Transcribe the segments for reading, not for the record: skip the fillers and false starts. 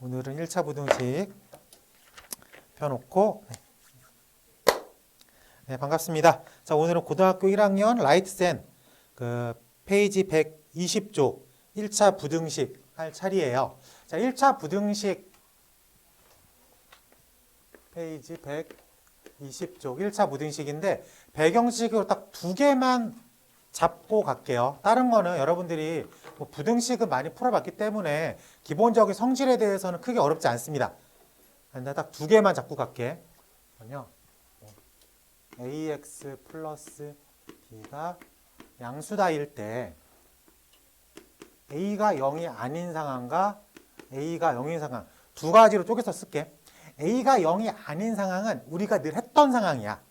오늘은 1차 부등식 펴놓고 네, 반갑습니다. 자, 오늘은 고등학교 1학년 라이트센 페이지 120쪽 1차 부등식 할 차례예요. 자, 1차 부등식 페이지 120쪽 1차 부등식인데 배경식으로 딱 두 개만 잡고 갈게요. 다른 거는 여러분들이 뭐 부등식은 많이 풀어봤기 때문에 기본적인 성질에 대해서는 크게 어렵지 않습니다. 근데 딱 두 개만 잡고 갈게. 그럼요. ax 플러스 b가 양수다일 때 a가 0이 아닌 상황과 a가 0인 상황 두 가지로 쪼개서 쓸게. a가 0이 아닌 상황은 우리가 늘 했던 상황이야.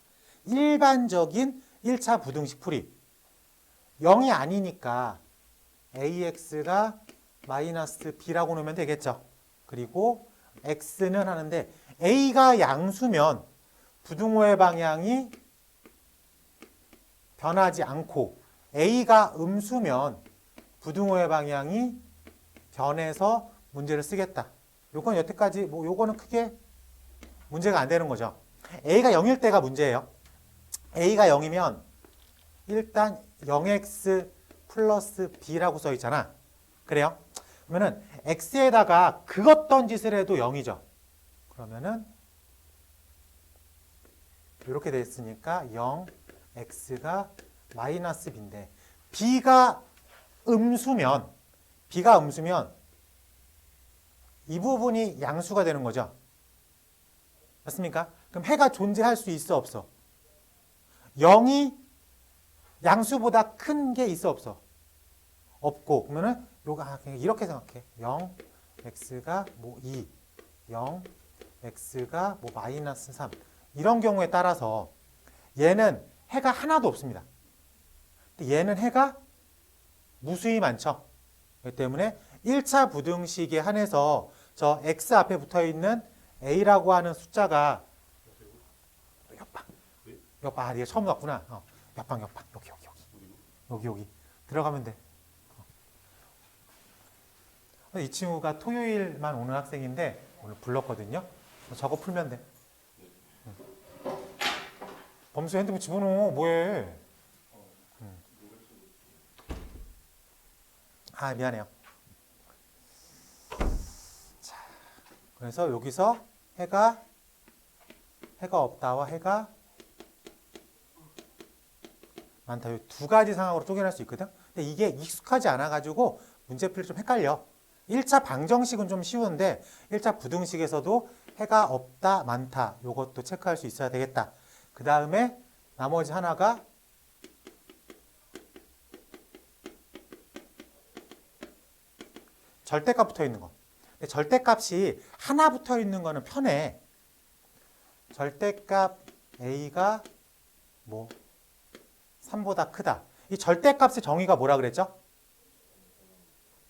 일반적인 1차 부등식 풀이. 0이 아니니까 ax가 마이너스 b라고 놓으면 되겠죠. 그리고 x는 하는데 a가 양수면 부등호의 방향이 변하지 않고 a가 음수면 부등호의 방향이 변해서 문제를 쓰겠다. 요건 여태까지 뭐 요거는 크게 문제가 안 되는 거죠. a가 0일 때가 문제예요. a가 0이면 일단 0x 플러스 b라고 써 있잖아. 그래요? 그러면은 x에다가 그었던 짓을 해도 0이죠. 그러면은 이렇게 돼 있으니까 0x가 마이너스 b인데 b가 음수면 이 부분이 양수가 되는 거죠. 맞습니까? 그럼 해가 존재할 수 있어 없어? 0이 양수보다 큰 게 있어 없어? 없고 그러면은 요거 이렇게 생각해. 0 x가 뭐 2, 0 x가 뭐 마이너스 3 이런 경우에 따라서 얘는 해가 하나도 없습니다. 근데 얘는 해가 무수히 많죠. 그렇기 때문에 1차 부등식에 한해서 저 x 앞에 붙어 있는 a라고 하는 숫자가 옆방 네가 처음 왔구나. 옆방 여기 들어가면 돼. 이 친구가 토요일만 오는 학생인데 오늘 불렀거든요. 저거 풀면 돼. 범수 핸드폰 집어넣어. 뭐해? 아, 미안해요. 자, 그래서 여기서 해가 없다와 해가 많다. 이 두 가지 상황으로 쪼개낼 수 있거든. 근데 이게 익숙하지 않아가지고 문제 풀이 좀 헷갈려. 1차 방정식은 좀 쉬운데 1차 부등식에서도 해가 없다, 많다 이것도 체크할 수 있어야 되겠다. 그 다음에 나머지 하나가 절대값 붙어 있는 거. 근데 절대값이 하나 붙어 있는 거는 편해. 절대값 a가 뭐 3보다 크다. 이 절대값의 정의가 뭐라 그랬죠?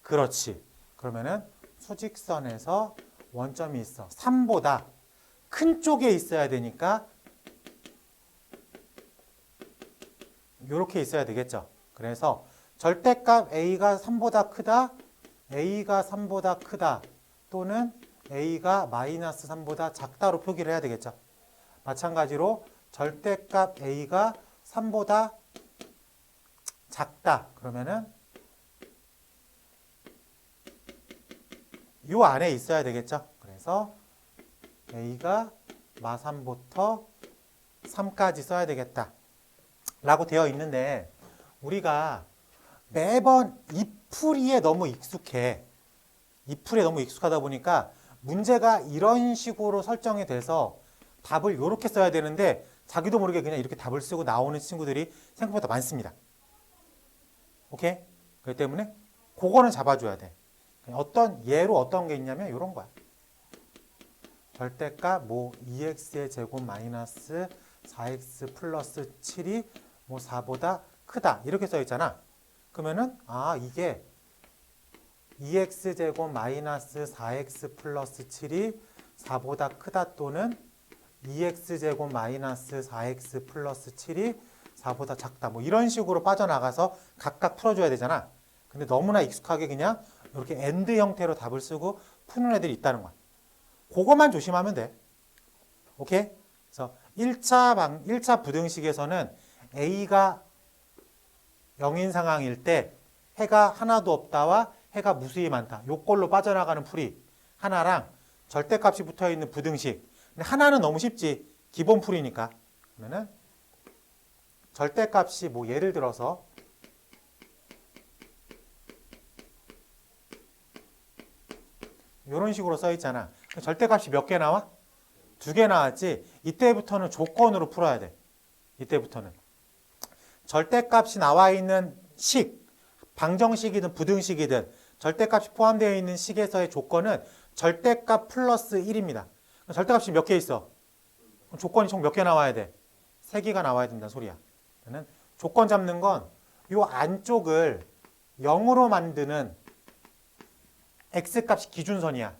그렇지. 그러면은 수직선에서 원점이 있어. 3보다 큰 쪽에 있어야 되니까 이렇게 있어야 되겠죠. 그래서 절대값 a가 3보다 크다, a가 3보다 크다 또는 a가 마이너스 3보다 작다로 표기를 해야 되겠죠. 마찬가지로 절대값 a가 3보다 작다. 그러면은 요 안에 있어야 되겠죠. 그래서 a가 마3부터 3까지 써야 되겠다. 라고 되어 있는데 우리가 매번 이 풀이에 너무 익숙해. 이 풀이에 너무 익숙하다 보니까 문제가 이런 식으로 설정이 돼서 답을 이렇게 써야 되는데 자기도 모르게 그냥 이렇게 답을 쓰고 나오는 친구들이 생각보다 많습니다. 오케이? 그렇기 때문에 그거는 잡아줘야 돼. 어떤 예로 어떤 게 있냐면 이런 거야. 절대값 뭐 2x의 제곱 마이너스 4x 플러스 7이 뭐 4보다 크다 이렇게 써 있잖아. 그러면은 이게 2x 제곱 마이너스 4x 플러스 7이 4보다 크다 또는 2x 제곱 마이너스 4x 플러스 7이 4보다 작다 뭐 이런 식으로 빠져나가서 각각 풀어줘야 되잖아. 근데 너무나 익숙하게 그냥 이렇게 AND 형태로 답을 쓰고 푸는 애들이 있다는 거야. 그것만 조심하면 돼. 오케이? 그래서 1차 부등식에서는 A가 0인 상황일 때 해가 하나도 없다와 해가 무수히 많다. 요걸로 빠져나가는 풀이 하나랑 절대값이 붙어있는 부등식. 근데 하나는 너무 쉽지. 기본 풀이니까. 그러면은 절대값이 뭐 예를 들어서 이런 식으로 써 있잖아. 절대값이 몇 개 나와? 2개 나왔지. 이때부터는 조건으로 풀어야 돼. 이때부터는. 절대값이 나와 있는 식, 방정식이든 부등식이든 절대값이 포함되어 있는 식에서의 조건은 절대값 플러스 1입니다. 절대값이 몇 개 있어? 조건이 총 몇 개 나와야 돼? 3개가 나와야 된다는 소리야. 그러면 조건 잡는 건 이 안쪽을 0으로 만드는 x값이 기준선이야.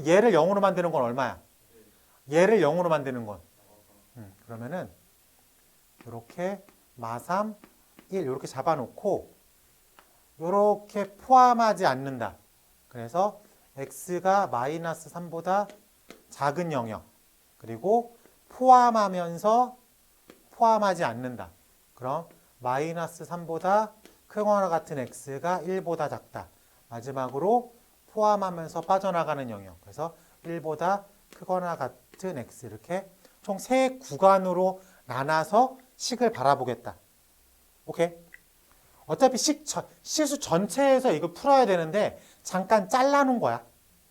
얘를 0으로 만드는 건 얼마야? 얘를 0으로 만드는 건. 그러면은 이렇게 마삼 1 이렇게 잡아놓고 이렇게 포함하지 않는다. 그래서 x가 마이너스 3보다 작은 영역. 그리고 포함하면서 포함하지 않는다. 그럼 마이너스 3보다 크거나 같은 x가 1보다 작다. 마지막으로 포함하면서 빠져나가는 영역. 그래서 1보다 크거나 같은 x 이렇게 총 3구간으로 나눠서 식을 바라보겠다. 오케이? 어차피 실수 전체에서 이걸 풀어야 되는데 잠깐 잘라놓은 거야.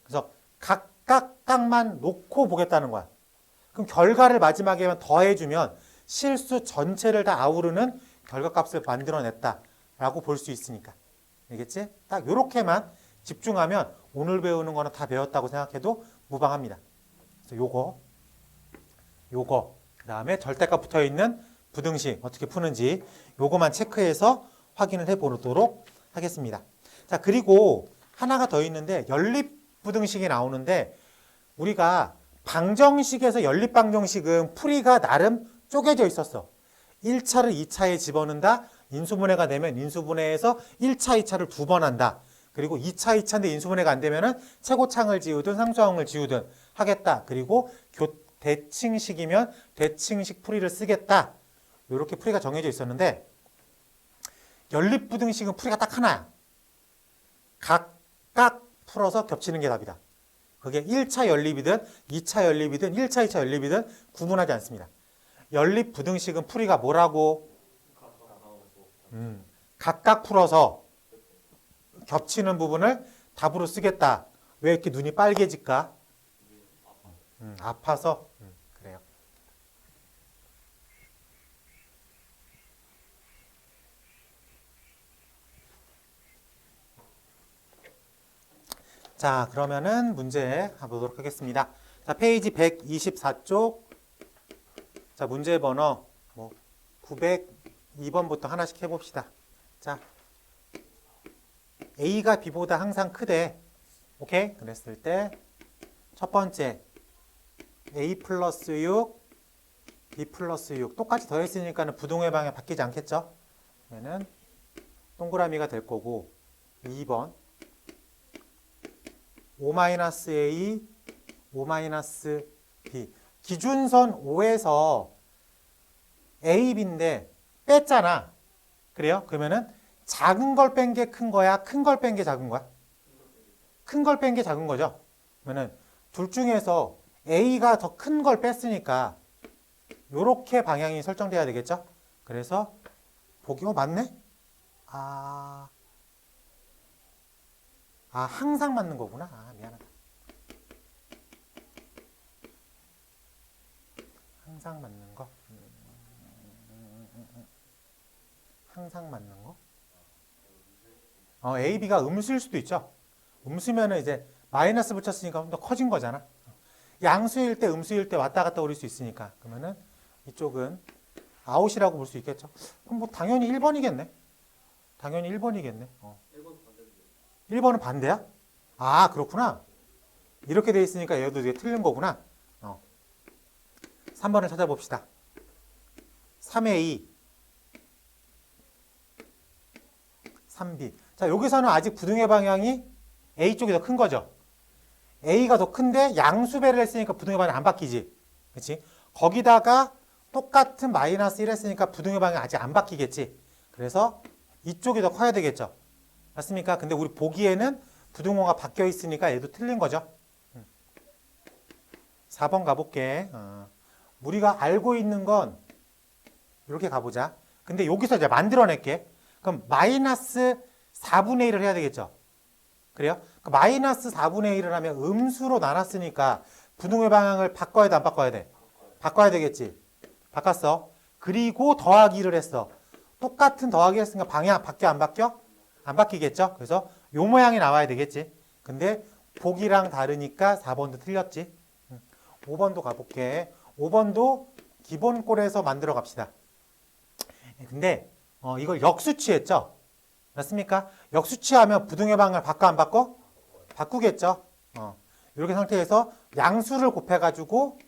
그래서 각각만 놓고 보겠다는 거야. 그럼 결과를 마지막에만 더해주면 실수 전체를 다 아우르는 결과값을 만들어냈다라고 볼 수 있으니까. 알겠지? 딱 요렇게만 집중하면 오늘 배우는 거는 다 배웠다고 생각해도 무방합니다. 그래서 요거 그 다음에 절대값 붙어있는 부등식 어떻게 푸는지 요거만 체크해서 확인을 해보도록 하겠습니다. 자, 그리고 하나가 더 있는데 연립부등식이 나오는데 우리가 방정식에서 연립방정식은 풀이가 나름 쪼개져 있었어. 1차를 2차에 집어넣는다. 인수분해가 되면 인수분해에서 1차, 2차를 2번 한다. 그리고 2차, 2차인데 인수분해가 안 되면은 최고창을 지우든 상수항을 지우든 하겠다. 그리고 대칭식이면 대칭식 풀이를 쓰겠다. 이렇게 풀이가 정해져 있었는데 연립부등식은 풀이가 딱 하나야. 각각 풀어서 겹치는 게 답이다. 그게 1차 연립이든 2차 연립이든 1차, 2차 연립이든 구분하지 않습니다. 연립부등식은 풀이가 뭐라고? 각각 풀어서 겹치는 부분을 답으로 쓰겠다. 왜 이렇게 눈이 빨개질까? 아파서? 그래요. 자, 그러면은 문제 가보도록 하겠습니다. 자, 페이지 124쪽. 자, 문제 번호 902번부터 하나씩 해봅시다. 자, A가 B보다 항상 크대. 오케이? 그랬을 때 첫 번째 A 플러스 6, B 플러스 6 똑같이 더했으니까 부동의 방향 바뀌지 않겠죠? 그러면은 동그라미가 될 거고 2번 5-A, 5-B 기준선 5에서 A, B인데 뺐잖아. 그래요? 그러면은 작은 걸 뺀 게 큰 거야? 큰 걸 뺀 게 작은 거야? 큰 걸 뺀 게 작은 거죠? 그러면은 둘 중에서 A가 더 큰 걸 뺐으니까 요렇게 방향이 설정돼야 되겠죠? 그래서 보기 맞네? 항상 맞는 거구나. 미안하다. 항상 맞는 거? 항상 맞는 거? A, B가 음수일 수도 있죠. 음수면은 이제 마이너스 붙였으니까 좀 더 커진 거잖아. 양수일 때, 음수일 때 왔다 갔다 오릴 수 있으니까. 그러면은 이쪽은 아웃이라고 볼 수 있겠죠. 그럼 뭐 당연히 1번이겠네. 당연히 1번이겠네. 1번은 반대야? 그렇구나. 이렇게 돼 있으니까 얘도 이게 틀린 거구나. 3번을 찾아봅시다. 3A, 3B. 자, 여기서는 아직 부등의 방향이 A 쪽이 더 큰 거죠. A가 더 큰데 양수배를 했으니까 부등의 방향이 안 바뀌지. 그렇지? 거기다가 똑같은 마이너스 1 했으니까 부등의 방향이 아직 안 바뀌겠지. 그래서 이쪽이 더 커야 되겠죠. 맞습니까? 근데 우리 보기에는 부등호가 바뀌어 있으니까 얘도 틀린 거죠. 4번 가볼게. 우리가 알고 있는 건 이렇게 가보자. 근데 여기서 이제 만들어낼게. 그럼 마이너스 4분의 1을 해야 되겠죠. 그래요? 마이너스 4분의 1을 하면 음수로 나눴으니까 부등의 방향을 바꿔야 돼, 안 바꿔야 돼? 바꿔야 되겠지. 바꿨어. 그리고 더하기를 했어. 똑같은 더하기 했으니까 방향 바뀌어, 안 바뀌어? 안 바뀌겠죠? 그래서 요 모양이 나와야 되겠지. 근데 보기랑 다르니까 4번도 틀렸지. 5번도 가볼게. 5번도 기본꼴에서 만들어 갑시다. 근데 이걸 역수치했죠? 맞습니까? 역수치하면 부등의 방향을 바꿔 안 바꿔? 바꾸겠죠? 이렇게 상태에서 양수를 곱해가지고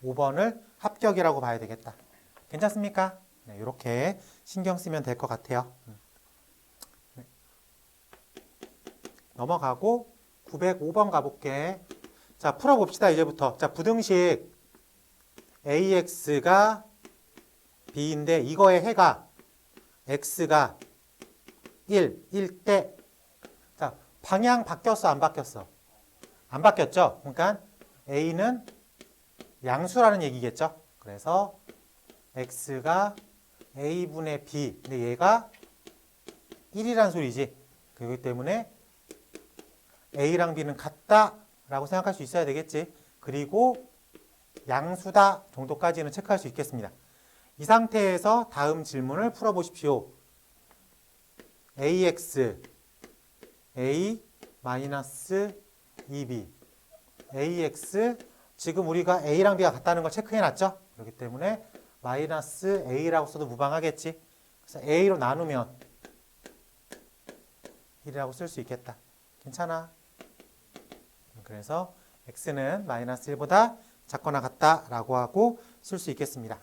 5번을 합격이라고 봐야 되겠다. 괜찮습니까? 네, 이렇게 신경 쓰면 될 것 같아요. 네. 넘어가고 905번 가볼게. 자, 풀어봅시다, 이제부터. 자, 부등식 AX가 B인데 이거의 해가 X가 1일 때, 자, 방향 바뀌었어, 안 바뀌었어? 안 바뀌었죠? 그러니까 A는 양수라는 얘기겠죠? 그래서 X가 A분의 B, 근데 얘가 1이라는 소리지. 그렇기 때문에 A랑 B는 같다라고 생각할 수 있어야 되겠지. 그리고 양수다 정도까지는 체크할 수 있겠습니다. 이 상태에서 다음 질문을 풀어보십시오. AX, A 마이너스 2B, AX, 지금 우리가 A랑 B가 같다는 걸 체크해놨죠? 그렇기 때문에 마이너스 A라고 써도 무방하겠지. 그래서 A로 나누면 1이라고 쓸 수 있겠다. 괜찮아. 그래서 X는 마이너스 1보다 작거나 같다라고 하고 쓸 수 있겠습니다.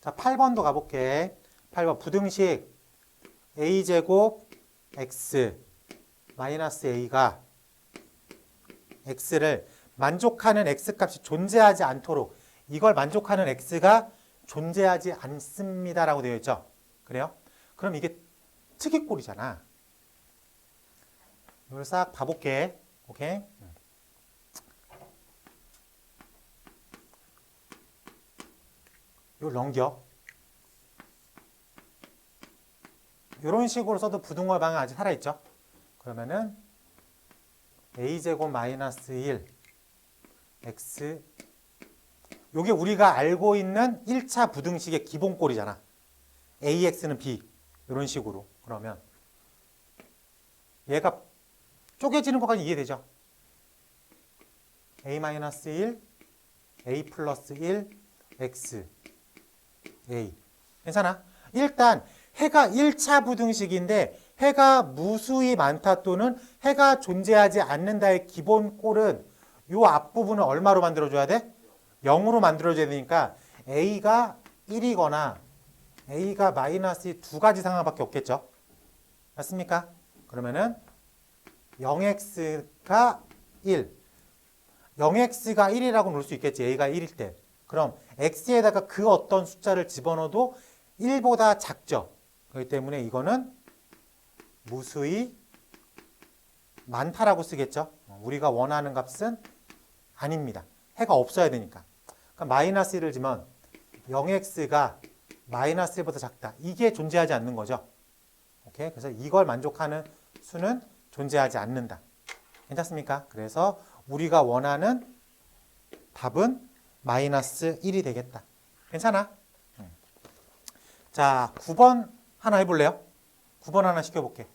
자, 8번도 가볼게. 8번 부등식 A제곱 X 마이너스 A가 X를 만족하는 X값이 존재하지 않도록, 이걸 만족하는 X가 존재하지 않습니다라고 되어 있죠. 그래요? 그럼 이게 특이꼴이잖아. 이걸 싹 봐볼게. 오케이? 이걸 넘겨. 이런 식으로 써도 부등호 방향 아직 살아있죠. 그러면은 A제곱 마이너스 1 X, 요게 우리가 알고 있는 1차 부등식의 기본꼴이잖아. AX는 B, 이런 식으로. 그러면 얘가 쪼개지는 것까지 이해되죠? A-1, A 플러스 1, X, A. 괜찮아? 일단 해가 1차 부등식인데 해가 무수히 많다 또는 해가 존재하지 않는다의 기본꼴은 이 앞부분을 얼마로 만들어줘야 돼? 0으로 만들어줘야 되니까 A가 1이거나 A가 마이너스 두 가지 상황밖에 없겠죠. 맞습니까? 그러면은 0x가 1, 0x가 1이라고 놓을 수 있겠지. A가 1일 때. 그럼 x에다가 그 어떤 숫자를 집어넣어도 1보다 작죠. 그렇기 때문에 이거는 무수히 많다라고 쓰겠죠. 우리가 원하는 값은 아닙니다. 해가 없어야 되니까. 그러니까 마이너스 1을 지면 0x가 마이너스 1보다 작다. 이게 존재하지 않는 거죠. 오케이? 그래서 이걸 만족하는 수는 존재하지 않는다. 괜찮습니까? 그래서 우리가 원하는 답은 마이너스 1이 되겠다. 괜찮아? 자, 9번 하나 해볼래요? 9번 하나 시켜볼게.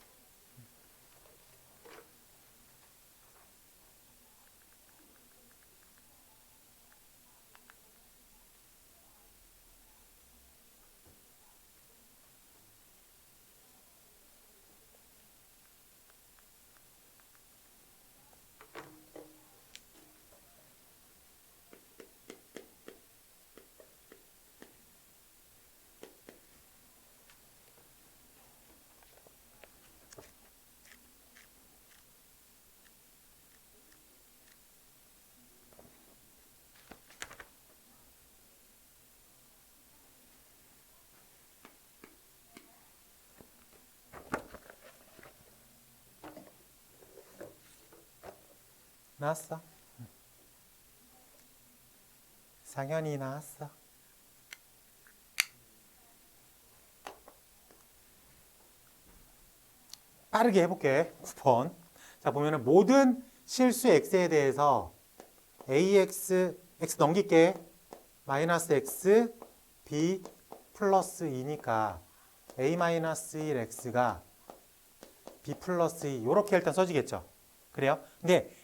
나왔어. 상현이 나왔어. 빠르게 해볼게. 9번. 자, 보면은 모든 실수 x에 대해서 ax, x 넘길게. 마이너스 x, b 플러스 2니까 a 마이너스 1x가 b 플러스 2 이렇게 일단 써지겠죠. 그래요? 근데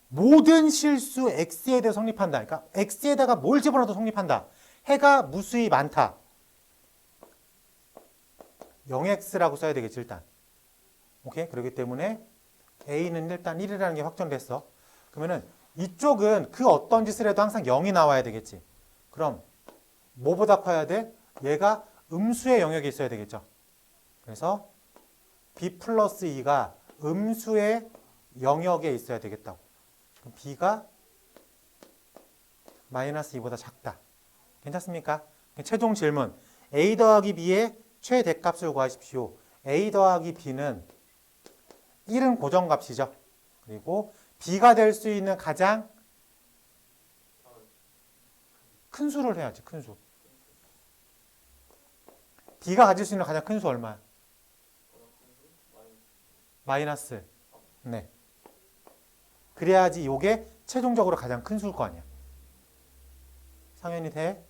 모든 실수 x에 대해 성립한다. 그러니까 x에다가 뭘 집어넣어도 성립한다. 해가 무수히 많다. 0x라고 써야 되겠지 일단. 오케이? 그렇기 때문에 a는 일단 1이라는 게 확정됐어. 그러면은 이쪽은 그 어떤 짓을 해도 항상 0이 나와야 되겠지. 그럼 뭐보다 커야 돼? 얘가 음수의 영역에 있어야 되겠죠. 그래서 b 플러스 2가 음수의 영역에 있어야 되겠다고. 그럼 b가 마이너스 2보다 작다. 괜찮습니까? 최종 질문. a 더하기 b의 최대값을 구하십시오. a 더하기 b는 1은 고정값이죠. 그리고 b가 될 수 있는 가장 큰 수를 해야지. 큰 수. b가 가질 수 있는 가장 큰 수 얼마야? 마이너스. 네. 그래야지 이게 최종적으로 가장 큰 수일 거 아니야. 상현이 돼?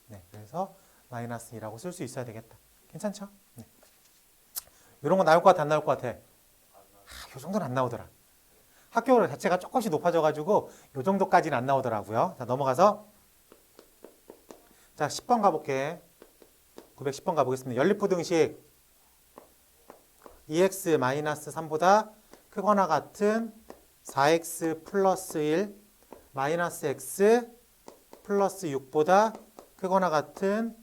네. 그래서 마이너스 2라고 쓸 수 있어야 되겠다. 괜찮죠? 네. 이런 거 나올 것 같아? 안 나올 것 같아? 이 정도는 안 나오더라. 학교 자체가 조금씩 높아져가지고 이 정도까지는 안 나오더라고요. 자, 넘어가서 자 10번 가볼게. 910번 가보겠습니다. 연립부등식 2x-3보다 크거나 같은 4x 플러스 1 마이너스 x 플러스 6보다 크거나 같은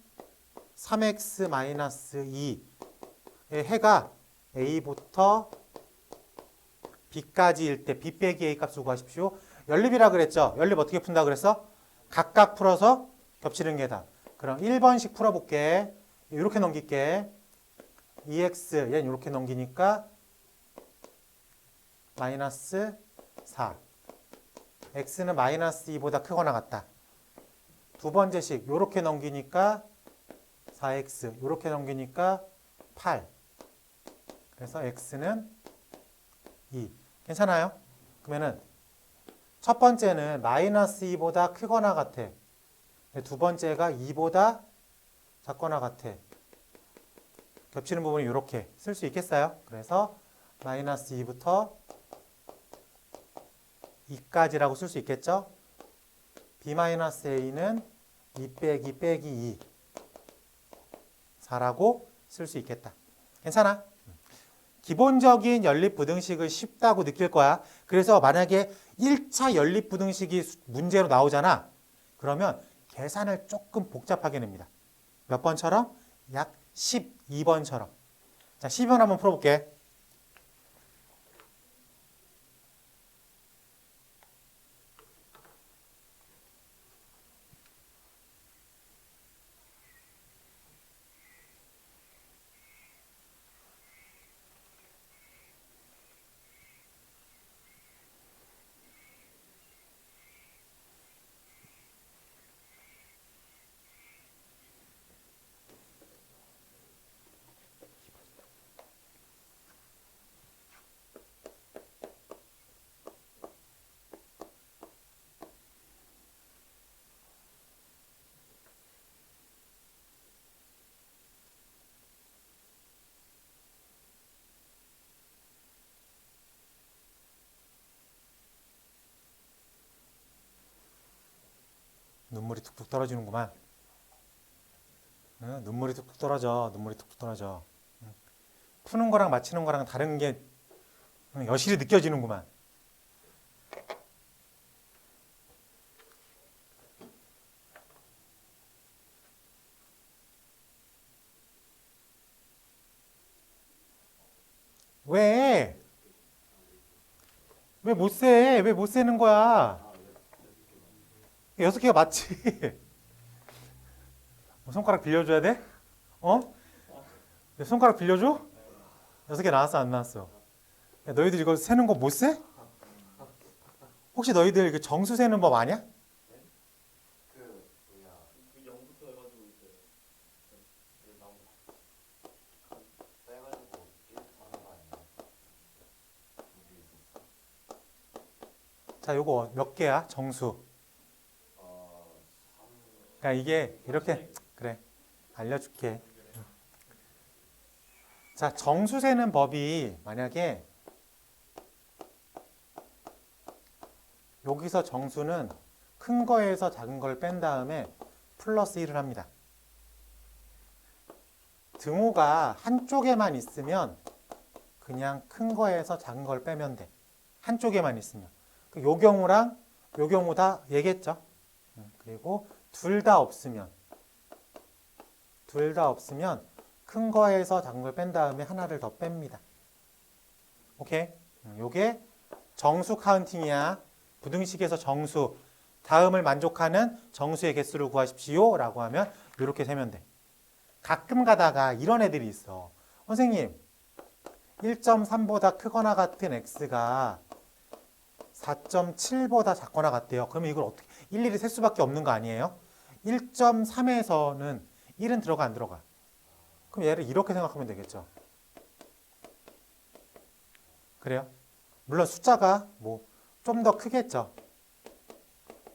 3x 마이너스 2의 해가 a부터 b까지일 때 b 빼기 a 값을 구하십시오. 연립이라 그랬죠? 연립 어떻게 푼다 그랬어? 각각 풀어서 겹치는 게 답. 그럼 1번씩 풀어볼게. 이렇게 넘길게. 2x 얘는 이렇게 넘기니까 마이너스 4. x는 마이너스 2보다 크거나 같다. 두 번째씩 이렇게 넘기니까 4x 이렇게 넘기니까 8. 그래서 x는 2. 괜찮아요? 그러면은 첫 번째는 마이너스 2보다 크거나 같아. 두 번째가 2보다 작거나 같아. 겹치는 부분이 이렇게 쓸 수 있겠어요? 그래서 마이너스 2부터 2까지라고 쓸 수 있겠죠? b-a는 2 빼기 빼기 2 4라고 쓸 수 있겠다. 괜찮아? 기본적인 연립부등식을 쉽다고 느낄 거야. 그래서 만약에 1차 연립부등식이 문제로 나오잖아. 그러면 계산을 조금 복잡하게 냅니다. 몇 번처럼? 약 12번처럼. 자, 12번 한번 풀어볼게. 눈물이 툭툭 떨어지는구만. 응? 눈물이 툭툭 떨어져. 눈물이 툭툭 떨어져. 응? 푸는 거랑 맞히는 거랑 다른 게 여실히 느껴지는구만. 왜? 왜 못 세? 왜 못 세는 거야? 6개가 맞지? 손가락 빌려줘야 돼? 어? 내 손가락 빌려줘? 6개 나왔어 안 나왔어? 야, 너희들 이거 세는 거 못 세? 혹시 너희들 그 정수 세는 법 아냐? 그 뭐야? 그 0부터 해가지고 있어요. 그 나온 빼가지고 1부터 하는 거 아니야? 여기 있었어. 자, 요거 몇 개야? 정수. 3. 그러니까 이게 이렇게 그래. 알려줄게. 자, 정수 세는 법이 만약에 여기서 정수는 큰 거에서 작은 걸 뺀 다음에 플러스 1을 합니다. 등호가 한쪽에만 있으면 그냥 큰 거에서 작은 걸 빼면 돼. 한쪽에만 있으면. 요 경우랑 요 경우 다 얘기했죠. 그리고 둘 다 없으면 큰 거에서 작은 걸 뺀 다음에 하나를 더 뺍니다. 오케이? 요게 정수 카운팅이야. 부등식에서 정수, 다음을 만족하는 정수의 개수를 구하십시오 라고 하면 이렇게 세면 돼. 가끔 가다가 이런 애들이 있어. 선생님, 1.3보다 크거나 같은 x가 4.7보다 작거나 같대요. 그러면 이걸 어떻게 일일이 셀 수밖에 없는 거 아니에요? 1.3에서는 1은 들어가 안 들어가? 그럼 얘를 이렇게 생각하면 되겠죠. 그래요? 물론 숫자가 뭐 좀 더 크겠죠.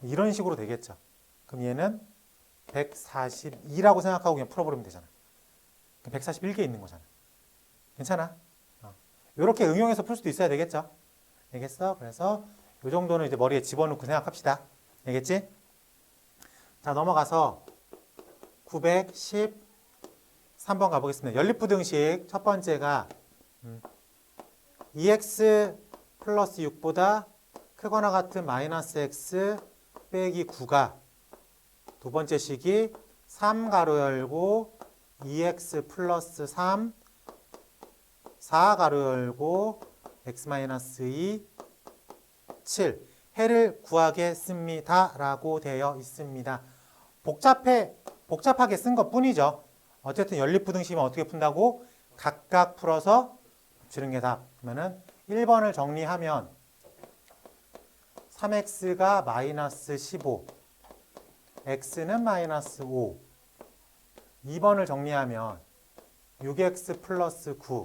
이런 식으로 되겠죠. 그럼 얘는 142라고 생각하고 그냥 풀어버리면 되잖아. 141개 있는 거잖아. 괜찮아? 이렇게 응용해서 풀 수도 있어야 되겠죠. 알겠어? 그래서 이 정도는 이제 머리에 집어넣고 생각합시다. 알겠지? 자, 넘어가서 913번 가보겠습니다. 연립부등식 첫 번째가 2x 플러스 6보다 크거나 같은 마이너스 x 빼기 9가 두 번째 식이 3 가로 열고 2x 플러스 3 4 가로 열고 x 마이너스 2 7 해를 구하겠습니다 라고 되어 있습니다. 복잡하게 쓴 것 뿐이죠. 어쨌든 연립부등식이면 어떻게 푼다고? 각각 풀어서 곱치는 게 답. 그러면은 1번을 정리하면 3x가 마이너스 15, x는 마이너스 5. 2번을 정리하면 6x 플러스 9,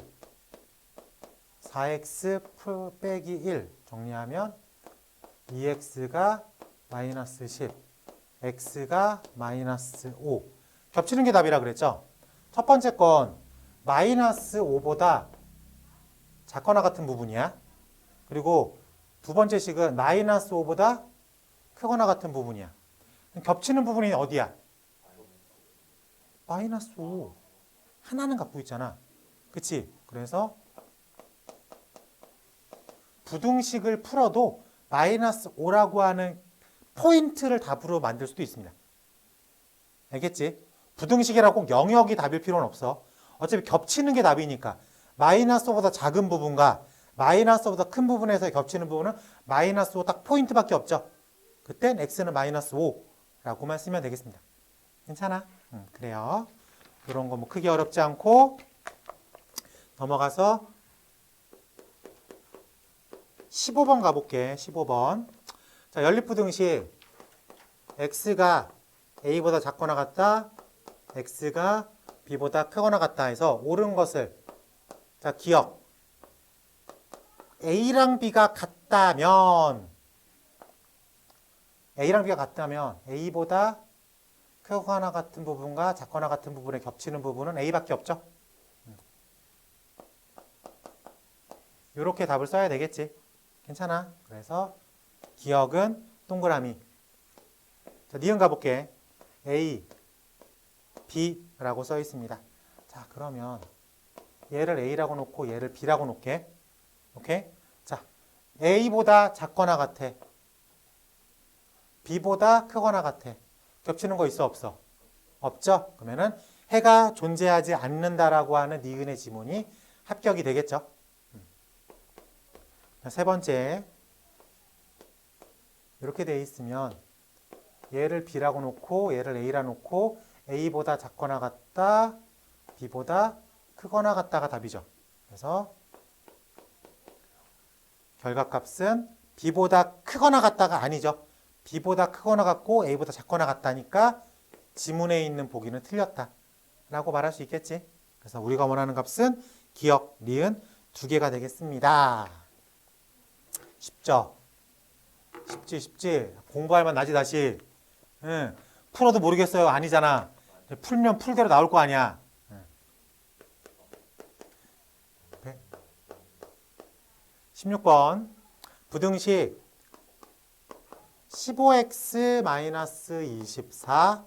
4x 빼기 1 정리하면 2x가 마이너스 10, x가 마이너스 5. 겹치는 게 답이라 그랬죠? 첫 번째 건 마이너스 5보다 작거나 같은 부분이야. 그리고 두 번째 식은 마이너스 5보다 크거나 같은 부분이야. 겹치는 부분이 어디야? 마이너스 5. 하나는 갖고 있잖아. 그치? 그래서 부등식을 풀어도 마이너스 5라고 하는 포인트를 답으로 만들 수도 있습니다. 알겠지? 부등식이라고 꼭 영역이 답일 필요는 없어. 어차피 겹치는 게 답이니까 마이너스 5보다 작은 부분과 마이너스 5보다 큰 부분에서 겹치는 부분은 마이너스 5 딱 포인트밖에 없죠. 그땐 x는 마이너스 5라고만 쓰면 되겠습니다. 괜찮아? 그래요. 이런 거 뭐 크게 어렵지 않고 넘어가서 15번 가볼게. 15번. 자, 연립부등식 x가 a보다 작거나 같다. x가 b보다 크거나 같다 해서 옳은 것을 자, 기억. A랑 B가 같다면 A보다 크거나 같은 부분과 작거나 같은 부분에 겹치는 부분은 A밖에 없죠. 이렇게 답을 써야 되겠지. 괜찮아. 그래서 기억은 동그라미. 자, 니은 가볼게. A, B라고 써 있습니다. 자, 그러면 얘를 A라고 놓고 얘를 B라고 놓을게. 오케이? 자, A보다 작거나 같아. B보다 크거나 같아. 겹치는 거 있어 없어? 없죠? 그러면은 해가 존재하지 않는다라고 하는 니은의 지문이 합격이 되겠죠? 세 번째, 이렇게 돼 있으면 얘를 B라고 놓고 얘를 A라 놓고 A보다 작거나 같다, B보다 크거나 같다가 답이죠. 그래서 결과값은 b보다 크거나 같다가 아니죠. b보다 크거나 같고 a보다 작거나 같다니까 지문에 있는 보기는 틀렸다 라고 말할 수 있겠지. 그래서 우리가 원하는 값은 기역, 리은 두 개가 되겠습니다. 쉽죠? 쉽지. 공부할 만 나지 다시. 응. 풀어도 모르겠어요. 아니잖아. 풀면 풀대로 나올 거 아니야. 16번 부등식 15x-24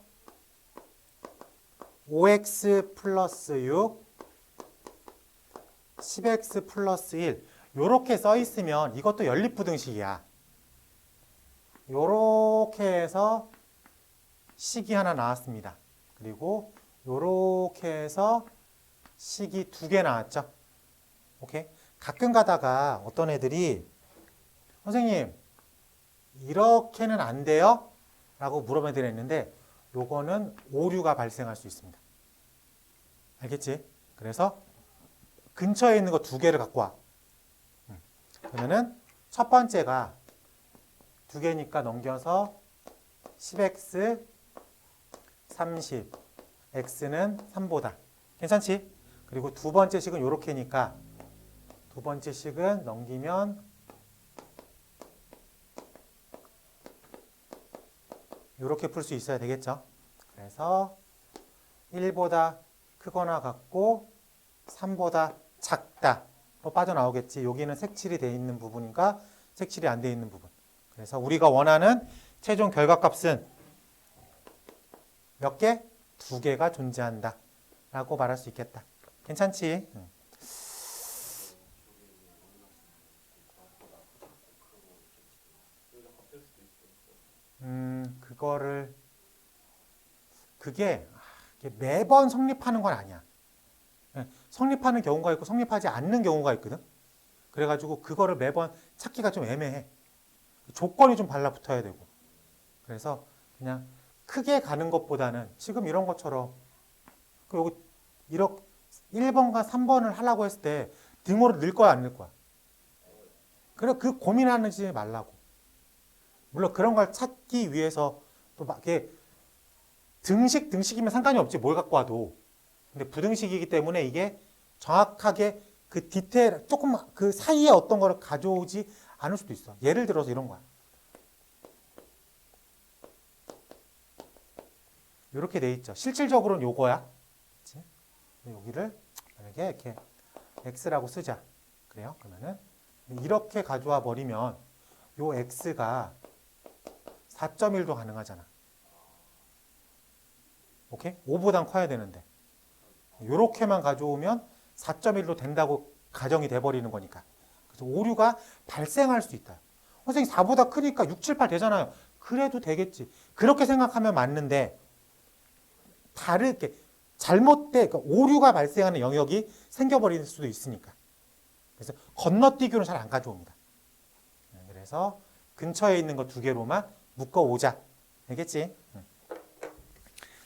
5x 플러스 6 10x 플러스 1 요렇게 써 있으면 이것도 연립부등식이야. 요렇게 해서 식이 하나 나왔습니다. 그리고 요렇게 해서 식이 두 개 나왔죠. 오케이? 가끔 가다가 어떤 애들이 선생님 이렇게는 안 돼요? 라고 물어본 애들이 있는데 요거는 오류가 발생할 수 있습니다. 알겠지? 그래서 근처에 있는 거 두 개를 갖고 와. 그러면은 첫 번째가 두 개니까 넘겨서 10x 30 x는 3보다 괜찮지? 그리고 두 번째 식은 요렇게니까 두 번째 식은 넘기면 요렇게 풀 수 있어야 되겠죠? 그래서 1보다 크거나 같고 3보다 작다 빠져나오겠지. 여기는 색칠이 되어 있는 부분인가 색칠이 안 되어 있는 부분. 그래서 우리가 원하는 최종 결과값은 몇 개? 두 개가 존재한다 라고 말할 수 있겠다. 괜찮지? 여기가 바뀔 수도 있어. 그게 매번 성립하는 건 아니야. 성립하는 경우가 있고 성립하지 않는 경우가 있거든. 그래가지고 그거를 매번 찾기가 좀 애매해. 조건이 좀 달라붙어야 되고. 그래서 그냥 크게 가는 것보다는 지금 이런 것처럼 여기 이렇게 1번과 3번을 하려고 했을 때 등호를 넣을 거야 안 넣을 거야? 그래 그 고민하지 말라고. 물론 그런 걸 찾기 위해서 또 막 이렇게 등식이면 상관이 없지 뭘 갖고 와도. 근데 부등식이기 때문에 이게 정확하게 그 디테일 조금 그 사이에 어떤 거를 가져오지 않을 수도 있어. 예를 들어서 이런 거야. 이렇게 돼 있죠. 실질적으로는 요거야. 그치? 여기를 만약에 이렇게 x라고 쓰자. 그래요? 그러면은 이렇게 가져와 버리면 요 x가 4.1도 가능하잖아. 오케이? 5보단 커야 되는데. 요렇게만 가져오면 4.1도 된다고 가정이 돼버리는 거니까. 그래서 오류가 발생할 수 있다. 선생님 4보다 크니까 6, 7, 8 되잖아요. 그래도 되겠지. 그렇게 생각하면 맞는데 다르게 잘못된 그러니까 오류가 발생하는 영역이 생겨버릴 수도 있으니까. 그래서 건너뛰기로는 잘 안 가져옵니다. 그래서 근처에 있는 거 두 개로만 묶어오자. 알겠지?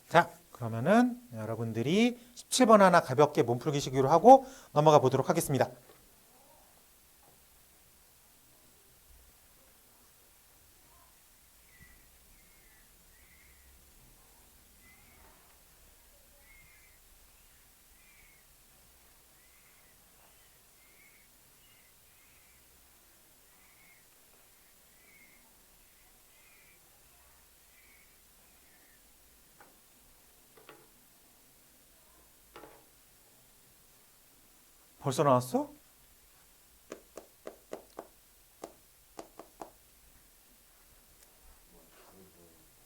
자, 그러면은 여러분들이 17번 하나 가볍게 몸풀기 식으로 하고 넘어가 보도록 하겠습니다. 벌써 나왔어?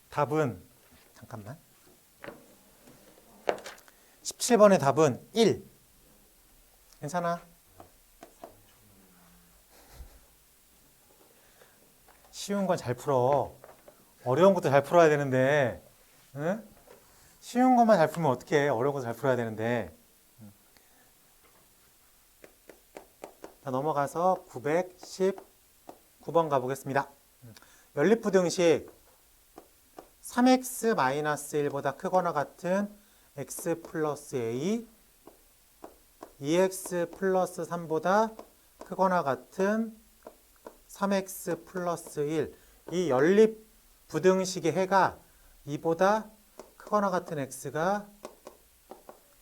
답은 잠깐만. 17번의 답은 1. 괜찮아? 쉬운 건 잘 풀어. 어려운 것도 잘 풀어야 되는데, 응? 쉬운 것만 잘 풀면 어떡해. 어려운 거 잘 풀어야 되는데. 자, 넘어가서 919번 가보겠습니다. 연립부등식 3x-1보다 크거나 같은 x 플러스 a 2x 플러스 3보다 크거나 같은 3x 플러스 1. 이 연립 부등식의 해가 2보다 크거나 같은 x가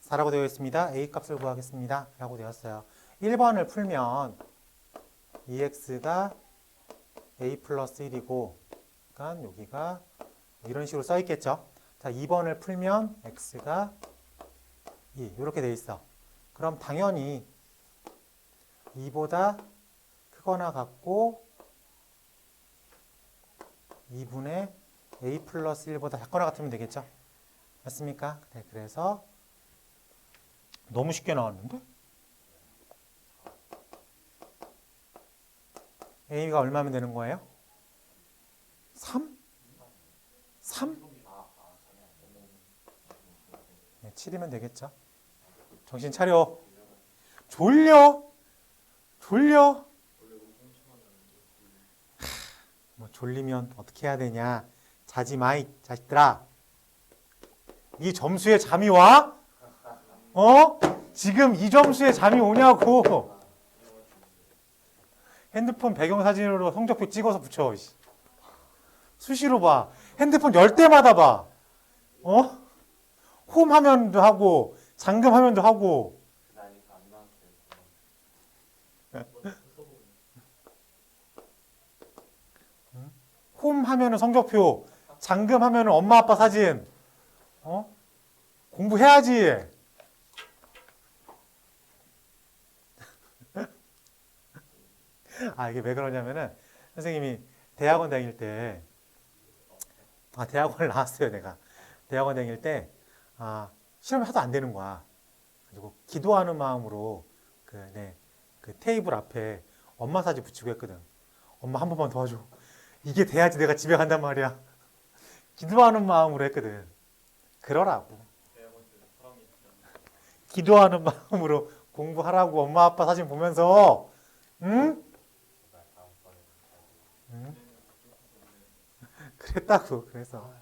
4라고 되어 있습니다. a 값을 구하겠습니다. 라고 되었어요. 1번을 풀면 2x가 a 플러스 1이고 그러니까 여기가 이런 식으로 써 있겠죠. 자, 2번을 풀면 x가 2 이렇게 되어 있어. 그럼 당연히 2보다 크거나 같고 2분의 a 플러스 1보다 작거나 같으면 되겠죠. 맞습니까? 네, 그래서 너무 쉽게 나왔는데? a가 얼마면 되는 거예요? 3? 3? 네, 7이면 되겠죠. 정신 차려. 졸려? 졸려? 뭐 졸리면 어떻게 해야 되냐? 자지 마, 이 자식들아. 이 점수에 잠이 와? 어? 지금 이 점수에 잠이 오냐고. 핸드폰 배경사진으로 성적표 찍어서 붙여. 수시로 봐. 핸드폰 열 때마다 봐. 어? 홈 화면도 하고 잠금 화면도 하고. 그다니까 안 나왔어요. 홈 화면은 성적표, 잠금 화면은 엄마 아빠 사진. 어? 공부해야지. 아, 이게 왜 그러냐면은 선생님이 대학원 다닐 때 대학원을 나왔어요, 내가. 대학원 다닐 때 시험이 하도 안 되는 거야. 그리고 기도하는 마음으로 그 테이블 앞에 엄마 사진 붙이고 했거든. 엄마 한 번만 도와줘. 이게 돼야지 내가 집에 간단 말이야. 기도하는 마음으로 했거든. 그러라고. 기도하는 마음으로 공부하라고 엄마 아빠 사진 보면서 응? 응? 그랬다고. 그래서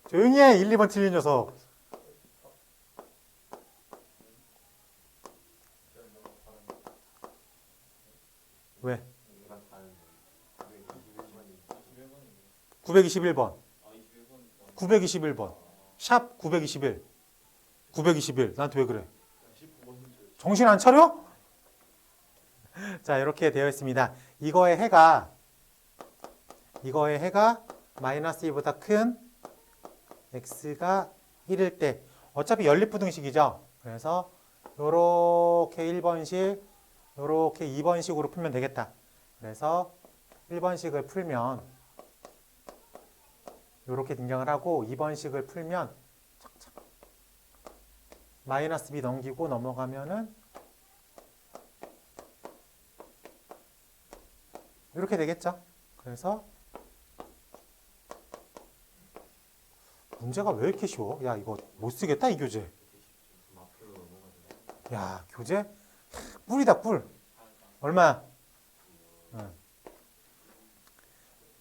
조용히 해. 1, 2번 틀린 녀석. 왜? 921번. 921번. 샵 921. 921. 나한테 왜 그래? 정신 안 차려? 자, 이렇게 되어 있습니다. 이거의 해가 마이너스 2보다 큰 x가 1일 때 어차피 연립부등식이죠. 그래서 요렇게 1번식, 요렇게 2번식으로 풀면 되겠다. 그래서 1번식을 풀면 요렇게 등장을 하고 2번식을 풀면 착착 마이너스 b 넘기고 넘어가면은 이렇게 되겠죠. 그래서 문제가 왜 이렇게 쉬워? 야, 이거 못 쓰겠다, 이 교재. 야, 교재 꿀이다, 꿀. 얼마야? 응.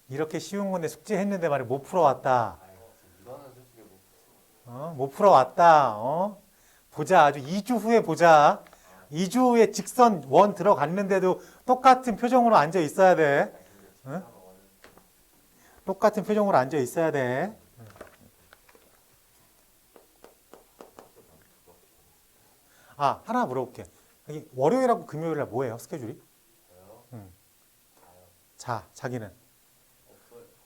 이렇게 쉬운 건데 숙제했는데 말이 못 풀어왔다. 이거는 솔직히 못 풀어왔다. 보자. 아주 2주 후에 보자. 2주 후에 직선 원 들어갔는데도 똑같은 표정으로 앉아 있어야 돼. 응? 똑같은 표정으로 앉아 있어야 돼. 하나 물어볼게. 여기 월요일하고 금요일날 뭐예요? 스케줄이? 응. 자기는?